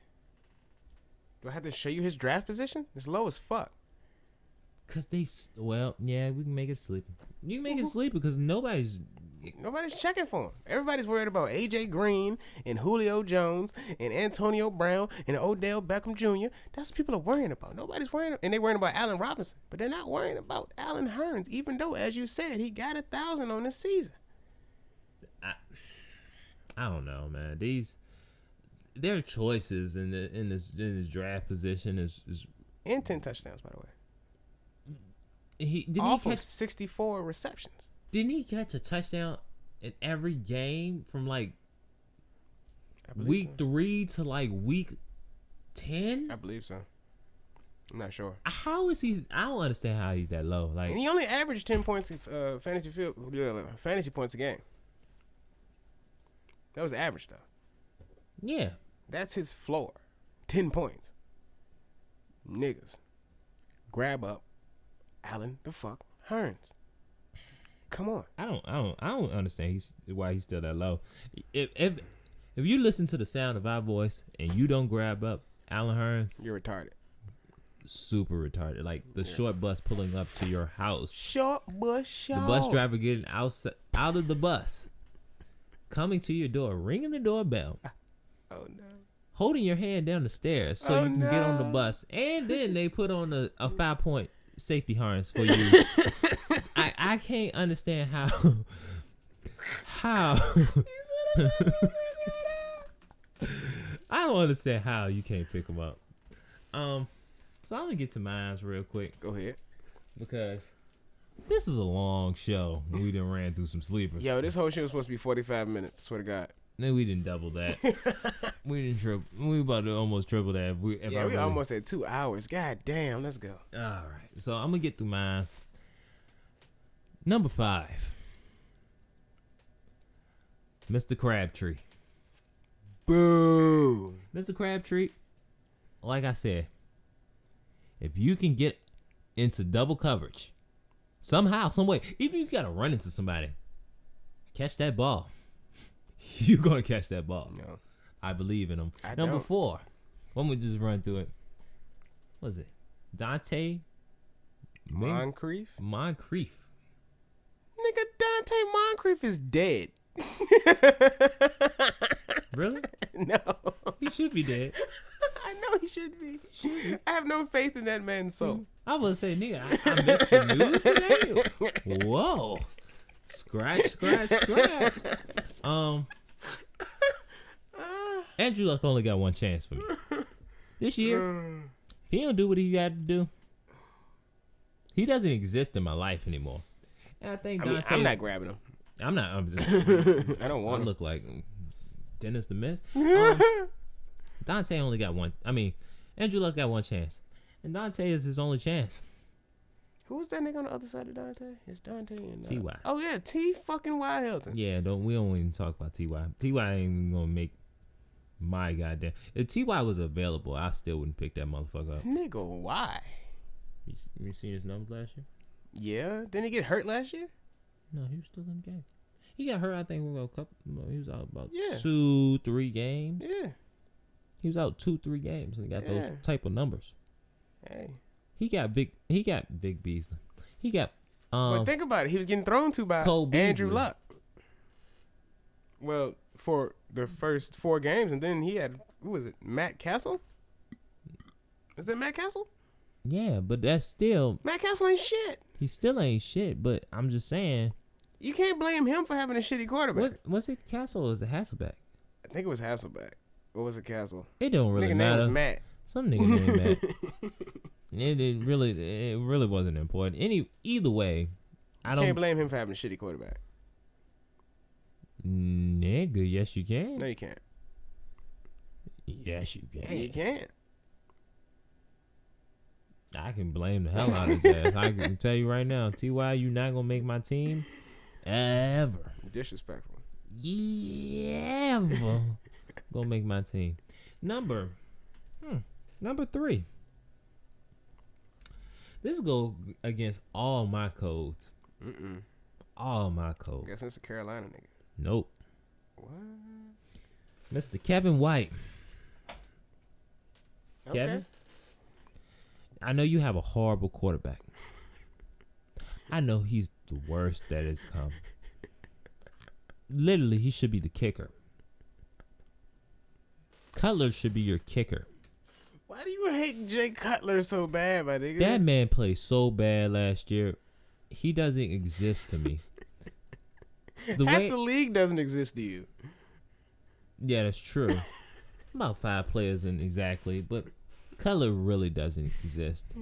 Do I have to show you his draft position? It's low as fuck. Cause we can make it sleeper. You can make it sleeper because nobody's checking for him. Everybody's worried about AJ Green and Julio Jones and Antonio Brown and Odell Beckham Jr. That's what people are worrying about. Nobody's worrying, and they're worrying about Allen Robinson, but they're not worrying about Allen Hurns, even though, as you said, he got 1,000 on this season. I don't know, man. Their choices in this draft position is and 10 touchdowns, by the way. He catch 64 receptions. Didn't he catch a touchdown in every game from like week 3 to like week 10? I believe so. I'm not sure. How is he? I don't understand how he's that low. Like, and he only averaged 10 points fantasy points a game. That was average though. Yeah. That's his floor. 10 points. Niggas. Grab up Allen the fuck Hurns. Come on. I don't understand why he's still that low. If you listen to the sound of our voice and you don't grab up Allen Hurns, you're retarded. Super retarded. Like the short bus pulling up to your house. Short bus. The bus driver getting out of the bus, coming to your door, ringing the doorbell. Oh no. Holding your hand down the stairs so you can get on the bus, and then they put on a 5-point safety harness for you. I can't understand how I don't understand how you can't pick them up. So I'm gonna get to mine real quick. Go ahead, because this is a long show. We done ran through some sleepers. Yo, this whole show was supposed to be 45 minutes. I swear to God. Then we didn't double that. We didn't triple. We about to almost triple that. We almost at 2 hours. God damn, let's go. All right, so I'm gonna get through mine. Number 5, Mr. Crabtree. Boo. Mr. Crabtree, like I said, if you can get into double coverage, somehow, some way, even if you gotta run into somebody, catch that ball. You're gonna catch that ball. No. I believe in him. Number 4. When we just run through it. What is it? Dante Moncrief? Moncrief. Nigga, Dante Moncrief is dead. Really? No. He should be dead. I know he should be. I have no faith in that man's soul. I was gonna say, nigga, I missed the news today. Whoa. Scratch. Andrew Luck only got one chance for me. This year, if he don't do what he got to do, he doesn't exist in my life anymore. And I think Dante. I'm not grabbing him. I'm not. I don't want to him. Look like Dennis the Menace. Dante only got one. I mean, Andrew Luck got one chance, and Dante is his only chance. Who was that nigga on the other side of Dante? It's Dante and T.Y. Oh yeah, T fucking Y Hilton. Yeah, we don't even talk about T.Y. T.Y. ain't even gonna make my goddamn. If T.Y. was available, I still wouldn't pick that motherfucker up. Nigga, why? You seen his numbers last year? Yeah. Didn't he get hurt last year? No, he was still in the game. He got hurt, I think, a couple. He was out about Yeah. 2-3 games. Yeah. He was out 2-3 games and he got those type of numbers. Hey. He got big Beasley. He got but think about it. He was getting thrown to by Cole Andrew Beasley. Luck. Well, for the first 4 games, and then he had, who was it, Matt Castle? Is that Matt Castle? Yeah, but that's still Matt Castle ain't shit. he still ain't shit. But I'm just saying, You can't blame him for having a shitty quarterback. was it Castle or is it Hasselbeck? I think it was Hasselbeck. Or was it Castle? It don't really Nigga matter. name was Matt. Some nigga named Matt. It really wasn't important. Either way, You can't blame him for having a shitty quarterback. Nigga, yes you can. No, you can't. Yes you can. Hey, you can't. I can blame the hell out of his ass. I can tell you right now, T.Y., you not gonna make my team ever. Disrespectful. Ever gonna make my team. Number 3. This go against all my codes. All my codes. Guess it's a Carolina nigga. Nope. What? Mr. Kevin White. Okay. Kevin, I know you have a horrible quarterback. I know he's the worst that has come. Literally, he should be the kicker. Cutler should be your kicker. Why do you hate Jay Cutler so bad, my nigga? That man played so bad last year. He doesn't exist to me. Half the league doesn't exist to you. Yeah, that's true. About 5 players in exactly, but Cutler really doesn't exist.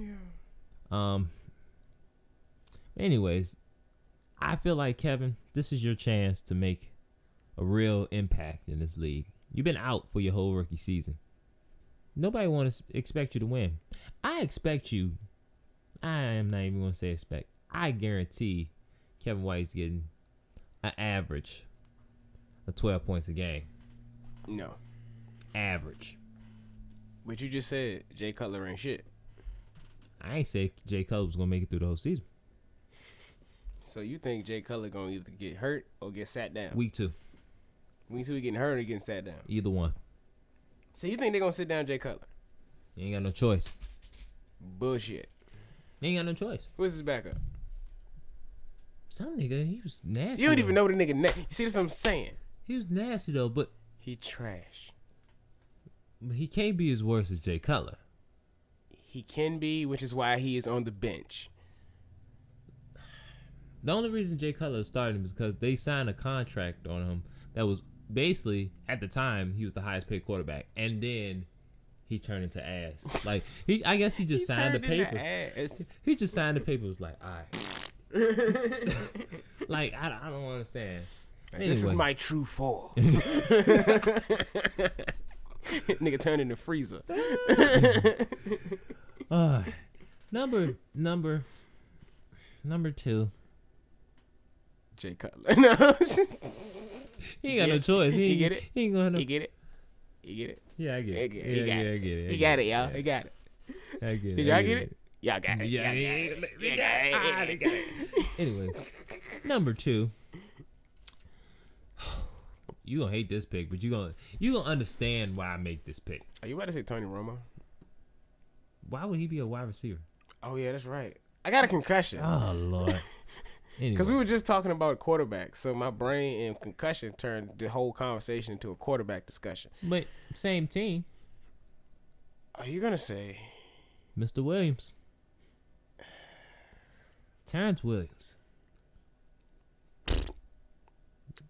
Yeah. Anyways, I feel like, Kevin, this is your chance to make a real impact in this league. You've been out for your whole rookie season. Nobody wants to expect you to win. I expect you. I am not even going to say expect. I guarantee Kevin White's getting an average of 12 points a game. No. Average. But you just said Jay Cutler ain't shit. I ain't say Jay Cutler was going to make it through the whole season. So you think Jay Cutler going to either get hurt or get sat down? Week 2. Week 2 he getting hurt or he getting sat down? Either one. So you think they're going to sit down Jay Cutler? You ain't got no choice. Bullshit. You ain't got no choice. Who's his backup? Some nigga, he was nasty. You don't even know the nigga name. You see what I'm saying? He was nasty though, but He trash. he can't be as worse as Jay Cutler. He can be, which is why he is on the bench. The only reason Jay Cutler started him is because they signed a contract on him that was basically, at the time, he was the highest paid quarterback, and then he turned into ass. Like I guess he just signed the paper. He just signed the paper. Was like, all right. Like I don't understand. Anyway. This is my true fall. Nigga turned into Freezer. Number 2. Jay Cutler. No. He ain't got no choice. He get it. He ain't gonna. He get it. You get it. Yeah, I get it. He got it. I get it. He got it, y'all. He got it. I get it. Did y'all get it? Y'all got it. Yeah, they got it. Anyway, number 2. You gonna hate this pick, but you gonna understand why I make this pick. Are you about to say Tony Romo? Why would he be a wide receiver? Oh yeah, that's right. I got a concussion. Oh Lord. Because we were just talking about quarterbacks, so my brain and concussion turned the whole conversation into a quarterback discussion. But same team. Are you gonna say Mr. Williams? Terrence Williams.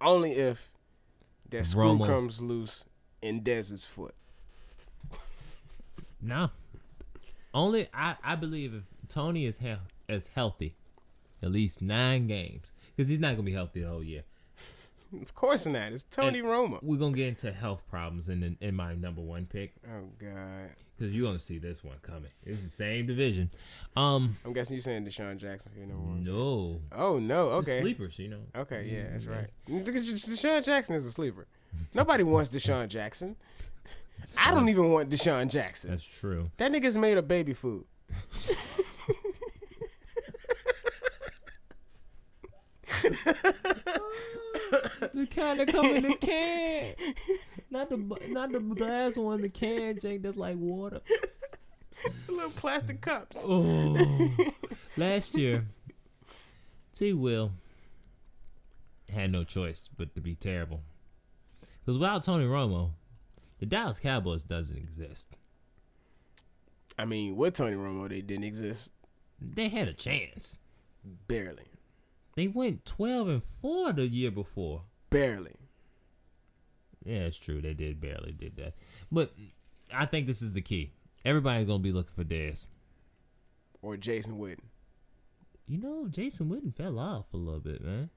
Only if that screw Romo's. comes loose in Dez's foot. No. Only I believe if Tony is healthy, at least 9 games, because he's not gonna be healthy the whole year. Of course not. It's Tony Romo. We're gonna get into health problems in my number one pick. Oh God. Because you're gonna see this one coming. It's the same division. I'm guessing you're saying Deshaun Jackson for your number one. No. Oh no. Okay. The sleepers, you know. Okay, yeah, that's right. Deshaun Jackson is a sleeper. Nobody wants Deshaun Jackson. I don't even want Deshaun Jackson. That's true. That nigga's made of baby food. The kind that come in the can, not the glass one. The can, Jake. That's like water. The little plastic cups. Oh, last year, T. Will had no choice but to be terrible. Because without Tony Romo, the Dallas Cowboys doesn't exist. I mean, with Tony Romo, they didn't exist. They had a chance. Barely. They went 12-4 the year before. Barely. Yeah, it's true. They barely did that. But I think this is the key. Everybody's going to be looking for Dez. Or Jason Witten. You know, Jason Witten fell off a little bit, man.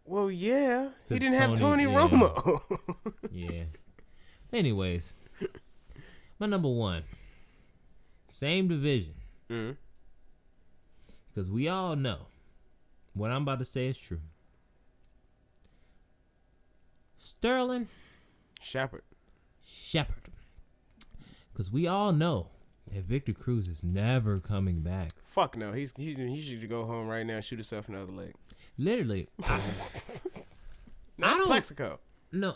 Well, yeah. He didn't have Tony Romo. Yeah. Anyways, my number one. Same division. Mm-hmm. Because we all know what I'm about to say is true. Sterling Shepard. Because we all know that Victor Cruz is never coming back. Fuck no. He should go home right now and shoot himself in the other leg. Literally. That's Plexico. No.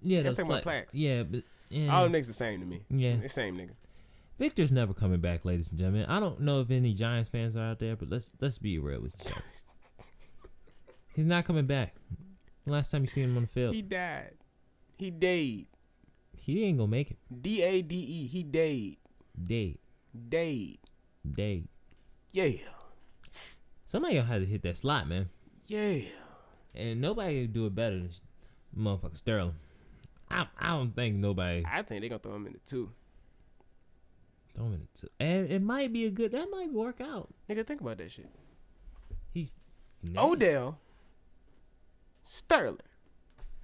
Yeah, that's Plex. Yeah, but... Yeah. All them niggas the same to me. Yeah. The same nigga. Victor's never coming back, ladies and gentlemen. I don't know if any Giants fans are out there, but let's be real with each other. He's not coming back. Last time you seen him on the field. He died. He died. He ain't gonna make it. D-A-D-E. He died. Died. Yeah. Somebody gonna have to hit that slot, man. Yeah. And nobody can do it better than motherfucker Sterling. I don't think nobody. I think they gonna throw him in the 2. Throw him in the 2. And it might be that might work out. Nigga, think about that shit. He's Odell, Sterling.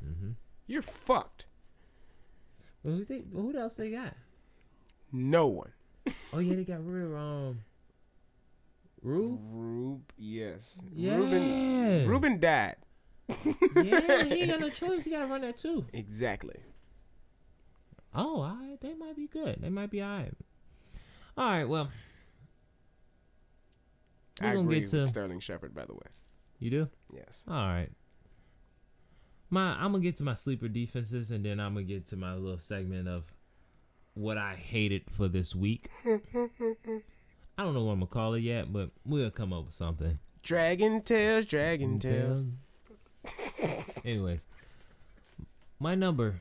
Mm-hmm. You're fucked. Well, who else they got? No one. Oh yeah, they got rid of Rube, yes. Yeah. Ruben died. Yeah, he ain't got no choice. He got to run that too. Exactly. Oh, all right. They might be good. They might be all right. All right, well. I agree with Sterling Shepard, by the way. You do? Yes. All right. I'm going to get to my sleeper defenses, and then I'm going to get to my little segment of what I hated for this week. I don't know what I'm going to call it yet, but we'll come up with something. Dragon Tales. Anyways, my number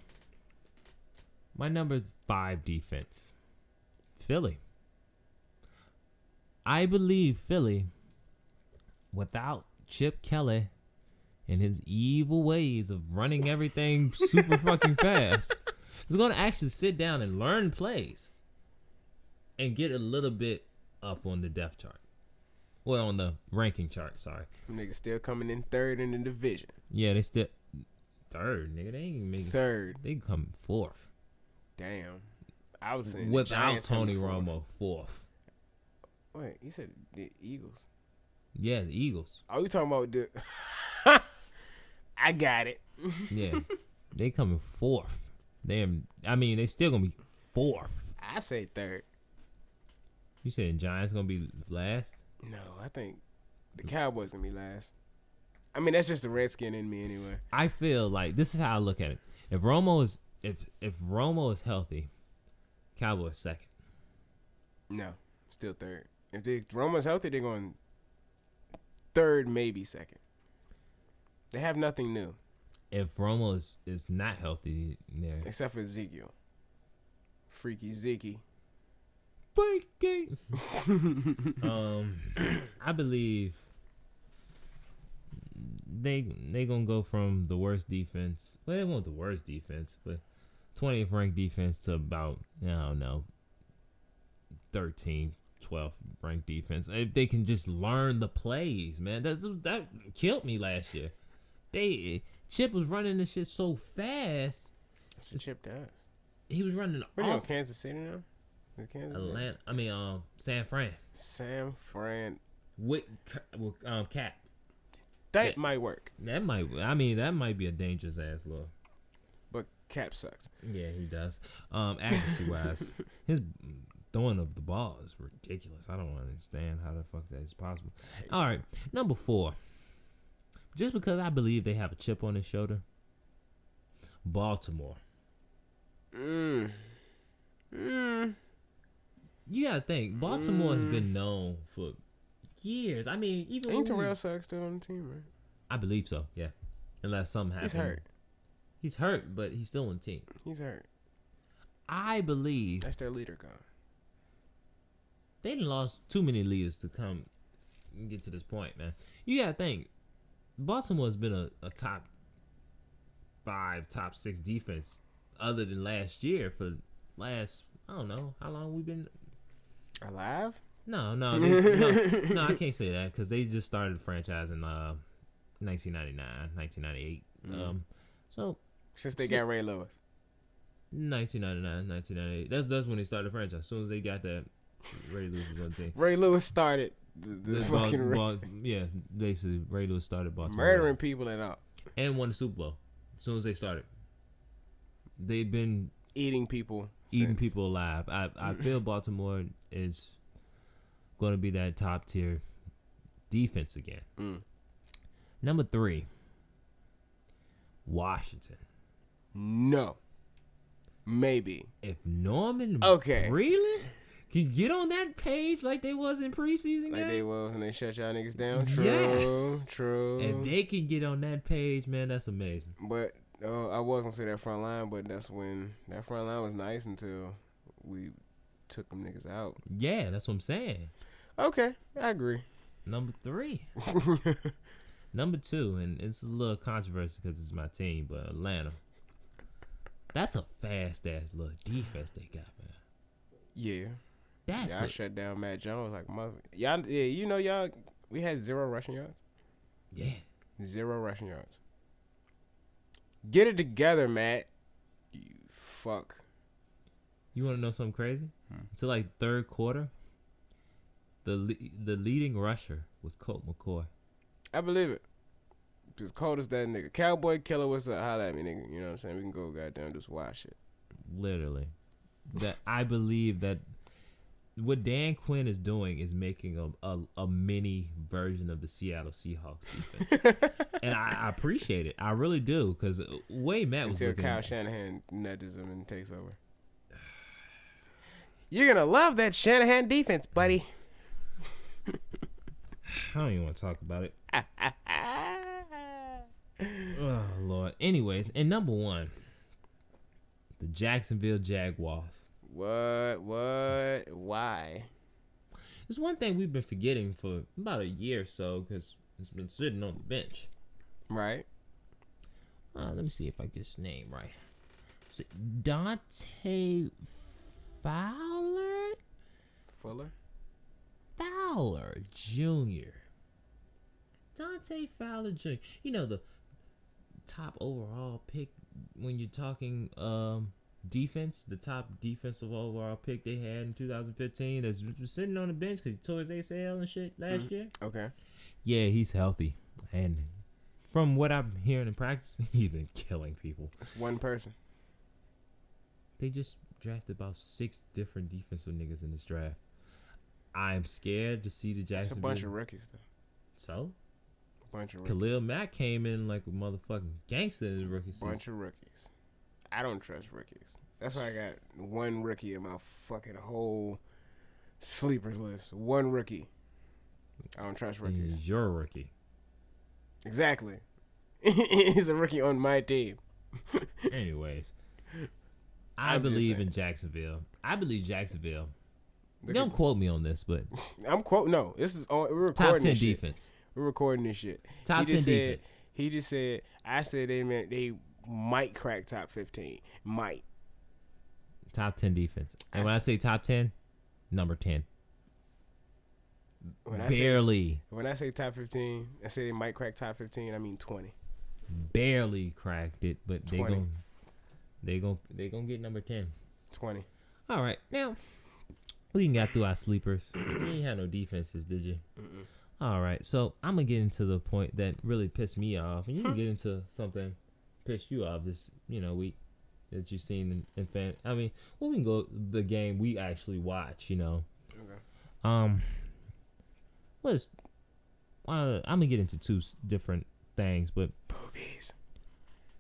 5 defense, Philly. I believe Philly, without Chip Kelly and his evil ways of running everything super fucking fast, is going to actually sit down and learn plays and get a little bit up on the depth chart. Well, on the ranking chart, sorry. Them niggas still coming in 3rd in the division. Yeah, they still 3rd, nigga. They ain't making 3rd. They come 4th. Damn. I was saying without Tony Romo, 4th. Wait, you said the Eagles? Yeah, the Eagles. Oh, you talking about the... I got it. Yeah. They coming 4th. They still going to be 4th. I say 3rd. You saying Giants going to be last? No, I think the Cowboys going to be last. I mean, that's just the Redskin in me anyway. I feel like this is how I look at it. If Romo is healthy, Cowboys 2nd. No, still 3rd. If Romo's healthy, they're going 3rd, maybe 2nd. They have nothing new. If Romo is not healthy, there except for Ezekiel. Freaky Zeke. Freaky. I believe they gonna go from the worst defense. Well, they won't the worst defense, but 20th ranked defense to about 13th, 12th ranked defense. If they can just learn the plays, man, that killed me last year. Chip was running this shit so fast. That's what Chip does. He was running What are you off on, Kansas City now? Is it Kansas City? Atlanta. I mean, San Fran. San Fran. With Cap. That might work. That might be a dangerous ass law. But Cap sucks. Yeah, he does. Accuracy wise, his throwing of the ball is ridiculous. I don't understand how the fuck that is possible. All right, number 4. Just because I believe they have a chip on his shoulder, Baltimore. You gotta think, Baltimore has been known for years. I mean, even ain't Terrell Suggs still on the team, right? I believe so. Yeah, unless something happens. He's hurt. He's hurt, but he's still on the team. He's hurt. I believe that's their leader gone. They done lost too many leaders to come and get to this point, man. You gotta think, Baltimore's been a top 5, top 6 defense other than last year for last, I don't know, how long we been alive? No, I can't say that because they just started the franchise in 1999, 1998. So since they got Ray Lewis. 1999, 1998. That's when they started the franchise. As soon as they got that, Ray Lewis was on the team. Ray Lewis started the fucking yeah, basically Ray Lewis started Baltimore. Murdering people and all. And won the Super Bowl. As soon as they started. They've been eating people alive. I feel Baltimore is going to be that top tier defense again. Number 3, Washington. No. Maybe. If Norman Breland can get on that page like they was in preseason like game. they was when they shut y'all niggas down. True. Yes. True. If they can get on that page, man, that's amazing. But I was gonna say that front line, but that's when that front line was nice until we took them niggas out. Yeah, that's what I'm saying. Okay, I agree. Number 3. Number 2, and it's a little controversial because it's my team, but Atlanta. That's a fast ass little defense they got, man. Yeah. That's I shut down Matt Jones like mother. Y'all, yeah, you know y'all. We had 0 rushing yards. Yeah. 0 rushing yards. Get it together, Matt. You fuck. You want to know something crazy? Until like third quarter, the leading rusher was Colt McCoy. I believe it. As cold as that nigga. Cowboy Killer, what's up? Holla at me, nigga. You know what I'm saying? We can go goddamn do some wild shit. Literally. That I believe that what Dan Quinn is doing is making a mini version of the Seattle Seahawks defense. And I appreciate it. I really do. Because way Matt was looking until Kyle Shanahan nudges him and takes over. You're going to love that Shanahan defense, buddy. I don't even want to talk about it. Oh, Lord. Anyways, and number 1, the Jacksonville Jaguars. What? Why? It's one thing we've been forgetting for about a year or so because it's been sitting on the bench. Right. Let me see if I get his name right. Is it Dante Fowler? Fowler Jr. Dante Fowler Jr. You know, the top overall pick when you're talking defense, the top defensive overall pick they had in 2015 that's sitting on the bench because he tore his ACL and shit last year. Okay. Yeah, he's healthy. And from what I'm hearing in practice, he's been killing people. It's one person. They just drafted about 6 different defensive niggas in this draft. I'm scared to see the Jacksonville. It's a bunch of rookies, though. So? A bunch of rookies. Khalil Mack came in like a motherfucking gangster in his rookie season. Bunch of rookies. I don't trust rookies. That's why I got one rookie in my fucking whole sleepers list. One rookie. I don't trust rookies. He's your rookie. Exactly. He's a rookie on my team. Anyways, I believe in Jacksonville. I believe Jacksonville. Don't quote me on this, but I'm quoting. No, this is on. We're recording top 10 this defense. Shit. We're recording this shit. Top 10 defense. He just said. I said they might crack top 15. Might. Top 10 defense. And when I say top 10, number 10. When Barely. When I say top 15, I say they might crack top 15. I mean 20. barely cracked it, but they 20. gonna get number 10. 20. All right, now we can got through our sleepers. You ain't had no defenses, did you? Mm-mm. All right, so I'm gonna get into the point that really pissed me off, and you can get into something pissed you off this week that you've seen in fan. I mean, we can go the game we actually watch. Okay. I'm gonna get into two different things, but Movies.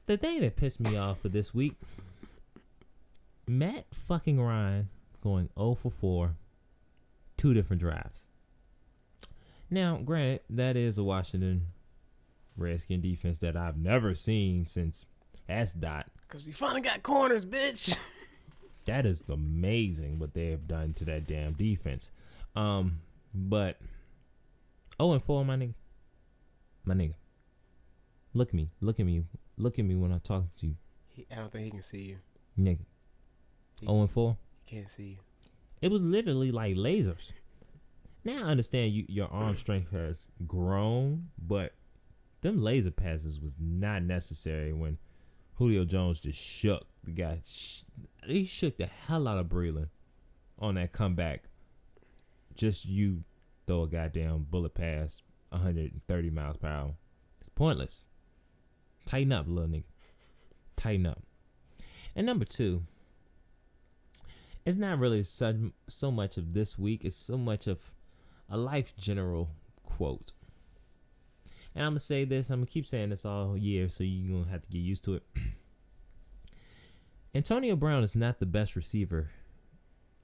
the thing that pissed me off for this week, Matt fucking Ryan going 0 for 4, 2 different drives. Now, granted, that is a Washington Redskin defense that I've never seen since S-Dot. Because he finally got corners, bitch. That is amazing what they have done to that damn defense. But 0 for 4, my nigga. Look at me when I talk to you. I don't think he can see you. Nigga. 0 for 4. He can't see you. It was literally like lasers. Now I understand your arm strength has grown, but them laser passes was not necessary when Julio Jones just shook the guy. He shook the hell out of Breland on that comeback. Just you throw a goddamn bullet pass 130 miles per hour. It's pointless. Tighten up, little nigga. Tighten up. And number 2, it's not really so much of this week. It's so much of a life general quote. And I'm going to say this. I'm going to keep saying this all year, so you're going to have to get used to it. Antonio Brown is not the best receiver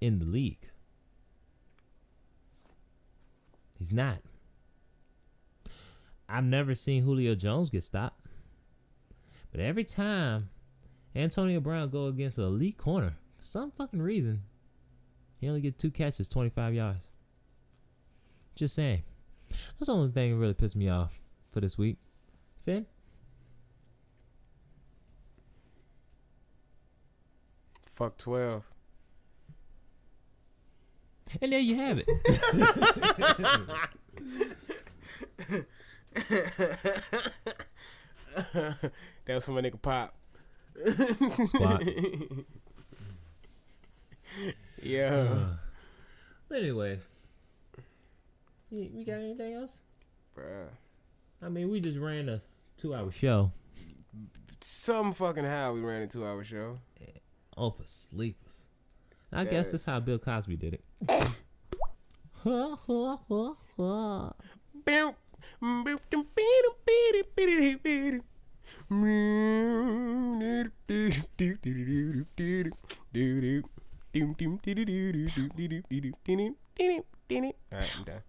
in the league. He's not. I've never seen Julio Jones get stopped. But every time Antonio Brown go against an elite corner, for some fucking reason, he only gets 2 catches, 25 yards. Just saying. That's the only thing that really pissed me off for this week. Finn? Fuck 12. And there you have it. That was from my nigga Pop. Squat. Yeah. But anyway, we got anything else? Bruh. I mean, we just ran a 2-hour show. Some fucking how we ran a 2-hour show. Oh, for sleepers. I guess that's how Bill Cosby did it. Alright, I'm done.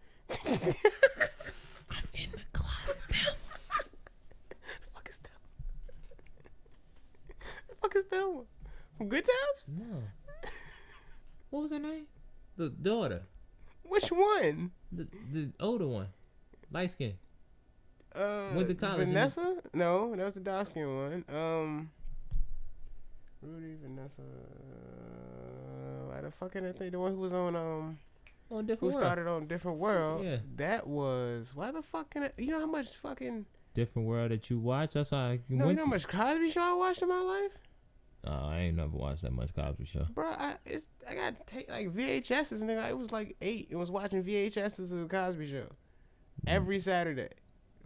I'm in the closet now. The fuck is that? The fuck is that one? From Good Times? No. What was her name? The daughter. Which one? The older one. Light skin. Went to college. Vanessa? No, that was the dark skin one. Rudy, Vanessa. Why the fuck ain't I think the one who was on Different who World. started on Different World? Yeah. That was why the fuck can you know how much fucking Different World that you watch. That's why I you know how much Cosby Show I watched in my life? Oh, I ain't never watched that much Cosby Show. Bro, I got to take like VHSs, nigga. It was like 8. It was watching VHSs of the Cosby Show every Saturday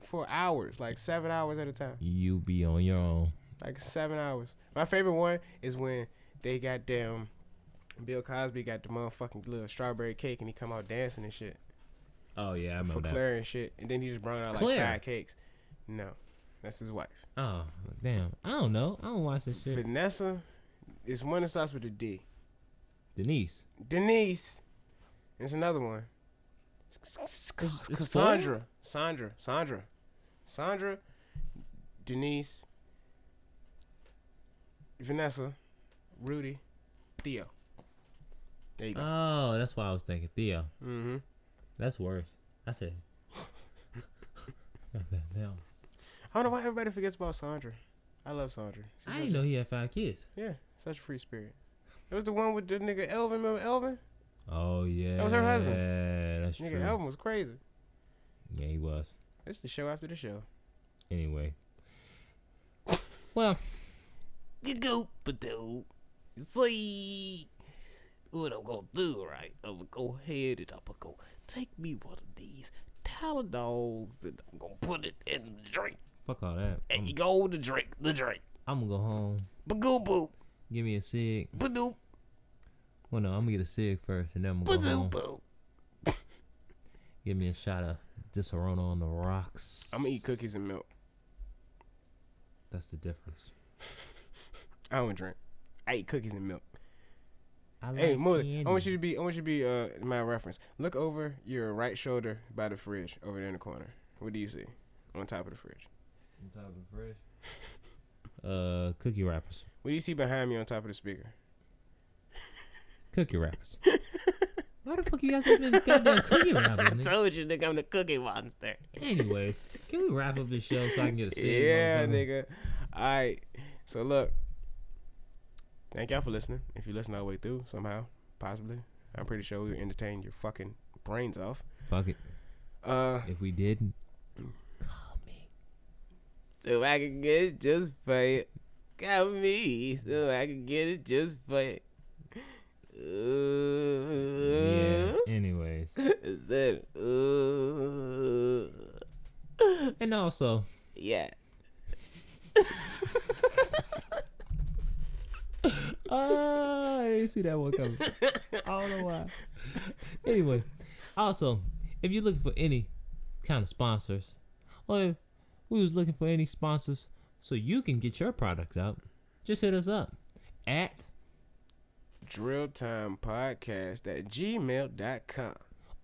for hours, like 7 hours at a time. You be on your own. Like 7 hours. My favorite one is when they got Bill Cosby got the motherfucking little strawberry cake and he come out dancing and shit. Oh yeah, I remember for that. Claire and shit, and then he just brought out like Claire? 5 cakes. No, that's his wife. Oh damn, I don't know. I don't watch this shit. Vanessa is one that starts with a D. Denise. There's another one. It's Cassandra. Sandra. Denise. Vanessa. Rudy. Theo. There you go. Oh, that's why I was thinking Theo. Mm-hmm. That's worse. I said. Damn. I don't know why everybody forgets about Sandra. I love Sandra. I didn't know he had 5 kids. Yeah, such a free spirit. It was the one with the nigga Elvin. Remember Elvin? Oh yeah. That was her husband. Yeah, that's Nigga true. Elvin was crazy. Yeah, he was. It's the show after the show. Anyway, Well, you go, but do. See what I'm gonna do, right? I'm gonna go ahead and I'm gonna go take me one of these Tylenols and I'm gonna put it in the drink. Fuck all that. And you go to drink the drink. I'm gonna go home. Bagoo boo. Give me a cig. Badoo. Well, no, I'm gonna get a cig first, and then I'm gonna go home. Boo. Give me a shot of Disaronno on the rocks. I'm gonna eat cookies and milk. That's the difference. I don't drink. I eat cookies and milk. I like Hey, Mooli, candy. I want you to be my reference. Look over your right shoulder by the fridge, over there in the corner. What do you see on top of the fridge? On top of the fridge. Cookie wrappers. What do you see behind me on top of the speaker? Cookie wrappers. Why the fuck you guys have been goddamn cookie wrappers? I told you, nigga, I'm the cookie monster. Anyways, can we wrap up this show so I can get a cig? Yeah, nigga. All right. So look, thank y'all for listening. If you listen all the way through somehow, possibly, I'm pretty sure we entertained your fucking brains off. Fuck it. If we didn't, call me. So I can get it just for it. Call me so I can get it just for it. Yeah. Anyways. And also. Yeah. I didn't see that one coming. I don't know why. Anyway, also, if you're looking for any kind of sponsors, or if we was looking for any sponsors so you can get your product up, just hit us up at DrillTimePodcast at gmail.com.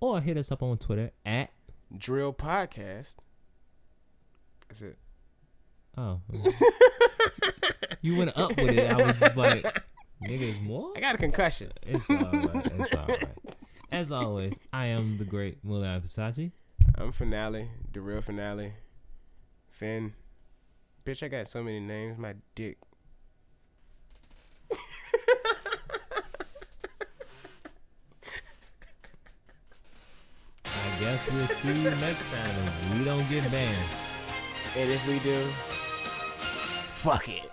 Or hit us up on Twitter at DrillPodcast. That's it. Oh. You went up with it. I was just like, niggas more? I got a concussion. It's all right. It's all right. As always, I am the great Mooli Versace. I'm Finale, the real Finale. Finn. Bitch, I got so many names. My dick. I guess we'll see you next time if we don't get banned. And if we do, fuck it.